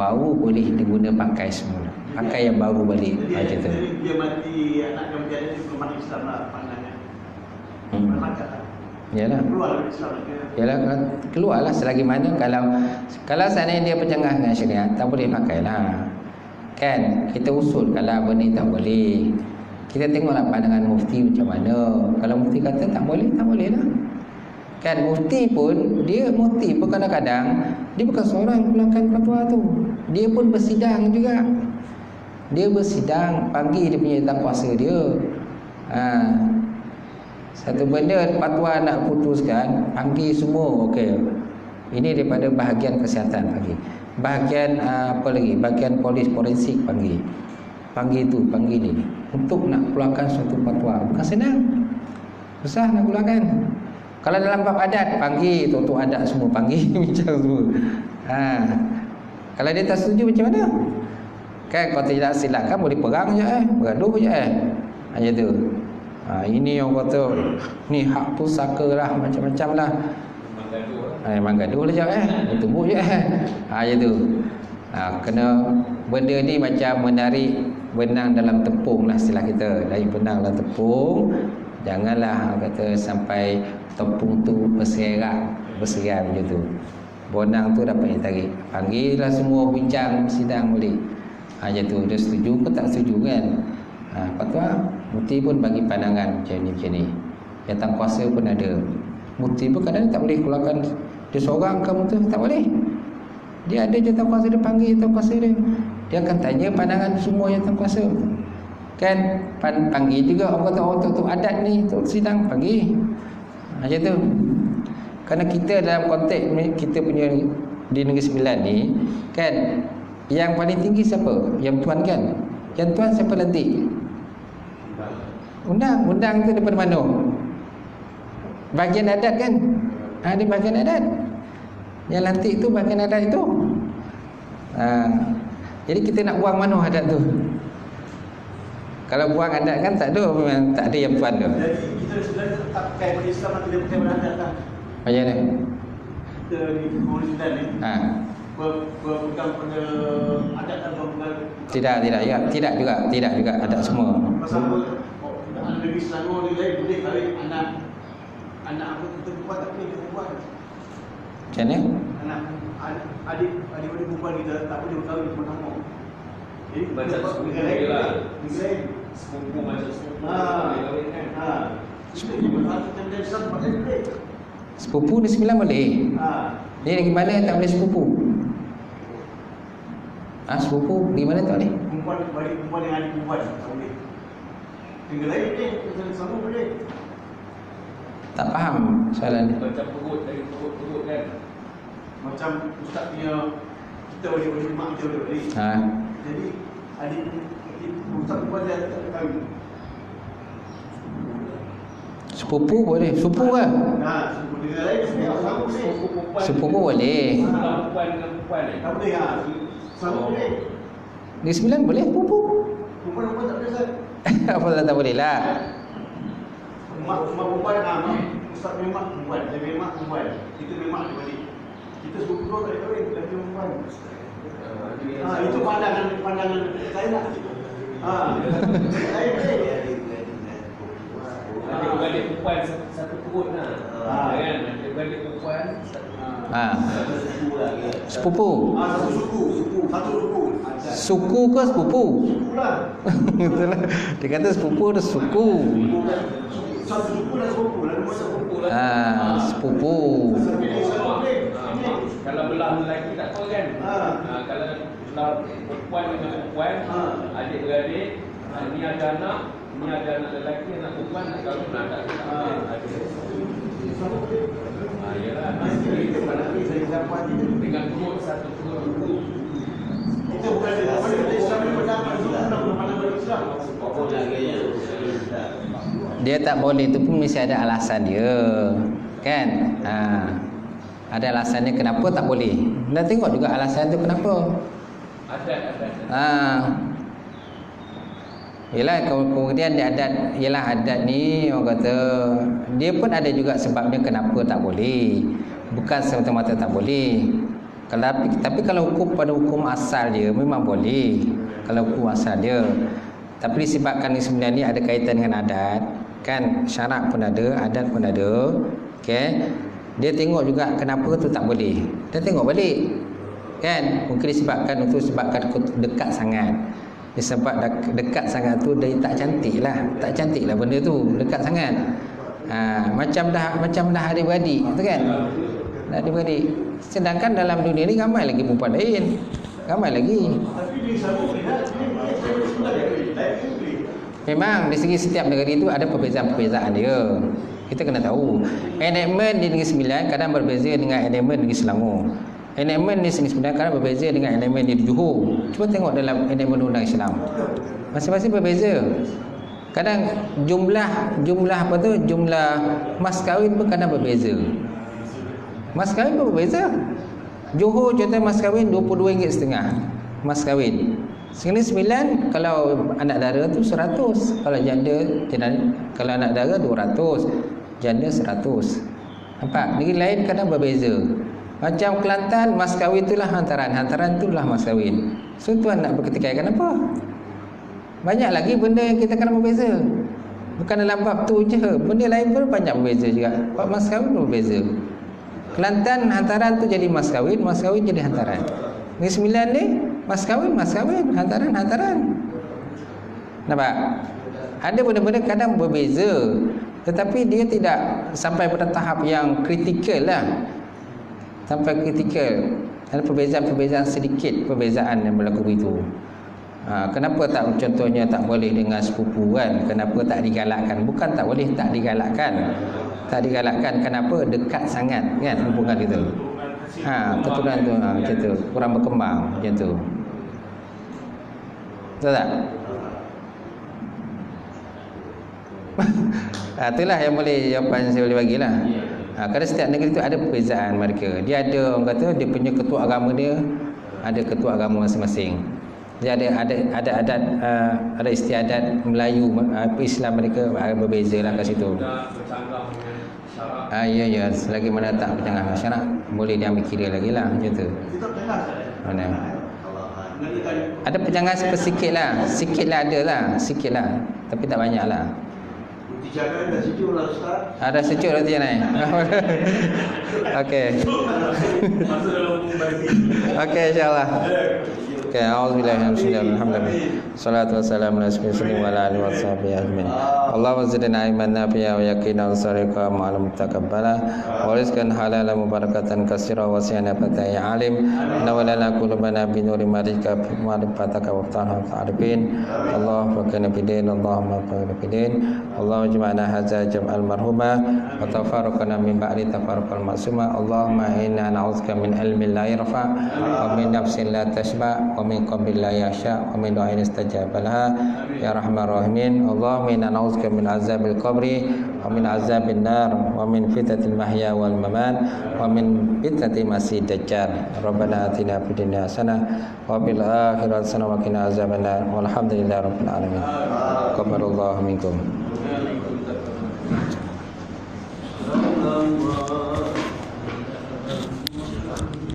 baru boleh diguna pakai semula. Pakai yang baru balik. Jadi dia mati anak yang menjadi belum mati Islam lah pandangan. Yalah. Keluar dari Islam. Yalah, keluarlah selagi mana kalau seandainya dia berjangah dengan syariat, tak boleh pakailah. Kan? Kita usulkanlah benda ni tak boleh. Kita tengoklah pandangan mufti macam mana. Kalau mufti kata tak boleh, tak boleh lah. Kan mufti pun kadang-kadang dia bukan seorang yang keluarkan fatwa tu. Dia pun bersidang juga. Dia bersidang, panggil dia punya tangkuasa dia. Satu benda fatwa nak putuskan, panggil semua, okey. Ini daripada bahagian kesihatan panggil. Bahagian apa lagi? Bahagian polis forensik panggil. Panggil ni untuk nak keluarkan suatu fatwa. Bukan senang. Susah nak keluarkan. Kalau dalam bab adat, panggil tok-tok adat semua, panggil bincang semua. Kalau dia tak setuju macam mana? Kan kalau tidak silakan boleh perang je bergaduh je macam tu. Ini yang kata ni hak pusaka lah, macam-macam lah. Memang gaduh lah je bertembuk je macam tu. Kena benda ni macam menarik benang dalam tepung lah istilah kita. Dari benang dalam tepung, janganlah kata sampai tepung tu berserak macam tu. Bonang tu dapat ditarik. Panggillah semua bincang, sidang balik. Macam tu. Dia setuju ke tak setuju kan? Patut mufti pun bagi pandangan macam ni. Yang kuasa pun ada. Mufti pun kadang tak boleh keluarkan dia seorang kamu tu, tak boleh. Dia ada jawatan kuasa, dia panggil jawatan kuasa dia. Dia akan tanya pandangan semua jawatan kuasa. Kan panggil juga orang kata tok adat ni, tok sidang panggil. Macam tu. Kerana kita dalam konteks kita punya di Negeri Sembilan ni kan, yang paling tinggi siapa? Yang tuan kan? Yang tuan siapa lantik? Undang tu daripada mana? Bahagian adat kan? Dia bahagian adat. Yang lantik tu bahagian adat itu. Jadi kita nak buang mana adat tu? Kalau buang adat kan tak ada, memang tak ada yang tuan tu. Jadi kita sebenarnya tak pakai pada Islam atau tidak pakai pada adat lah. Macam mana? Kita di Negeri Sembilan ni berpegang pada adat atau bukan? Tidak juga adat semua. Pasal Negeri Selangor ni lain boleh kahwin anak apa kita perempuan, tak boleh kita perempuan. Macam mana? Adik perempuan kita tak boleh berkahwin di kampung. Jadi macam sepupu je lah. Sepupu macam sepupu boleh kahwin kan. Sepupu berkahwin dan Islam pakai boleh. Sepupu di Sembilan boleh. Ni lagi mana tak boleh sepupu? Sepupu di mana tak boleh? Perempuan yang adik perempuan tak boleh. Tinggal lain boleh, sama boleh. Tak faham soalan ni. Macam perut kan. Macam ustaz punya, kita boleh mak kita boleh. Jadi adik ustaz perempuan dia tak boleh kahwin. Sepupu boleh. Sepupu kan? Sepupu dia lain sama boleh. Sepupu boleh. Perempuan dengan perempuan tak boleh sama boleh. Di Sembilan boleh sepupu. Perempuan tak boleh Ustaz. Apa tak boleh lah. Mak perempuan, ustaz memang perempuan, saya memang perempuan. Kita memang ada balik. Kita sepupu dua tak boleh kahwin, kita perempuan. Itu pandangan saya lah. Saya boleh. Adik-beradik perempuan satu perut lah. Kan? Adik-beradik perempuan Sepupu. Satu suku. suku ke sepupu? Suku lah. Itulah. Dia kata sepupu dan suku. Satu suku dan sepupu lah. Sepupu. Kalau belah lelaki tak tahu kan. Kalau belah perempuan dengan perempuan, adik-beradik, ni ada anak, ni ada anak lelaki, anak perempuan, nak kahwin, nak tak yalah. Dengan kod satu kod. Kita bukan Islam yang pendapat juga. Islam. Dia tak boleh tu pun mesti ada alasan dia. Kan? Ada alasannya kenapa tak boleh. Dan tengok juga alasan tu kenapa. Yalah, kemudian dia adat, ialah adat ni orang kata dia pun ada juga sebabnya kenapa tak boleh. Bukan semata-mata tak boleh. Tapi kalau hukum pada hukum asal dia memang boleh. Kalau hukum asal dia. Tapi disebabkan ni sebenarnya ni ada kaitan dengan adat, kan, syarak pun ada, adat pun ada. Okey. Dia tengok juga kenapa tu tak boleh. Dia tengok balik. Kan? Mungkin disebabkan dekat sangat. Sebab dekat sangat tu dia tak cantik lah. Tak cantik lah benda tu, dekat sangat. Macam dah adik-beradik tu kan. Dah adik-beradik. Sedangkan dalam dunia ni ramai lagi perempuan lain. Ramai lagi. Memang di segi setiap negeri tu ada perbezaan-perbezaan dia. Kita kena tahu. Enactment di Negeri Sembilan kadang berbeza dengan enactment di Negeri Selangor. Enactment di Negeri Sembilan kadang berbeza dengan enactment di Johor. Cuba tengok dalam enactment undang Islam. Masing-masing berbeza. Kadang jumlah apa tu? Jumlah mas kahwin pun kadang berbeza. Mas kahwin pun berbeza. Johor contoh mas kahwin RM22.5 mas kahwin. Negeri Sembilan kalau anak dara tu 100, kalau kalau anak dara 200, janda 100. Nampak? Negeri lain kadang berbeza. Macam Kelantan, mas kahwin itulah hantaran itulah mas kahwin. So tuan nak berketikaikan apa? Banyak lagi benda yang kita kena berbeza. Bukan dalam bab tu je, benda lain pun banyak berbeza juga. Bab mas kahwin pun berbeza. Kelantan hantaran tu jadi mas kahwin jadi hantaran. Negeri Sembilan ni mas kahwin, hantaran. Nampak? Ada benda-benda kadang berbeza, tetapi dia tidak sampai pada tahap yang kritikal lah. Sampai kritikal. Ada perbezaan-perbezaan sedikit, perbezaan yang berlaku itu. Kenapa tak contohnya tak boleh dengan sepupu kan? Kenapa tak digalakkan? Bukan tak boleh, tak digalakkan. Tak digalakkan kenapa? Dekat sangat kan hubungan itu. Keturunan tu macam tu, kurang berkembang macam tu. Betul tak? Itulah yang boleh jawapan saya boleh bagilah. Kerana setiap negeri tu ada perbezaan mereka. Dia ada orang kata dia punya ketua agama dia, ada ketua agama masing-masing. Dia ada adat, ada istiadat Melayu, Islam mereka berbezalah kat situ. Ya, selagi mana tak bercanggah syarak boleh diambil kira lagi lah macam tu. Mana? Ada penjangan sikit lah, ada lah, sikit lah, tapi tak banyak lah. Dijaga dah sejuk lah Ustaz. Ada sejuk nanti ya naik. Okey. Okey, insyaAllah. Okay, a'udzubillahi minasyaitonir rajim. Salatu wassalamu ala sayyidina wa ala alihi washabihi ajmain. Allahumma zidna ilman nafi'a wa yaqina sariqa ma'al mutaqabbala wa rizqan halalan mubarakatan katsira wa siyana fatai alim. Nawalana qulubana bi nuri marika wa fataka wa ta'ala ta'arifin. Allahumma fakana bidin, Allahumma fakana bidin. Allahumma jama'na hadza jam'al marhuma wa tafarraqana min ba'di tafarruqal ma'suma. Allahumma inna na'udzubika min ilmin la yarfa wa min nafsin la tashba wa min qabrin la yasha wa min du'ain istajab laha ya rahman rahimin. Allahumma inna na'udzubika min azabil qabri wa min azabin nar wa min fitnatil mahya wal mamat wa min fitnatil masih dajjal. Rabbana atina fid dunya hasanah wa fil akhirati hasanah wa qina azabannar. Walhamdulillahi rabbil alamin. Qabbalallahu minkum.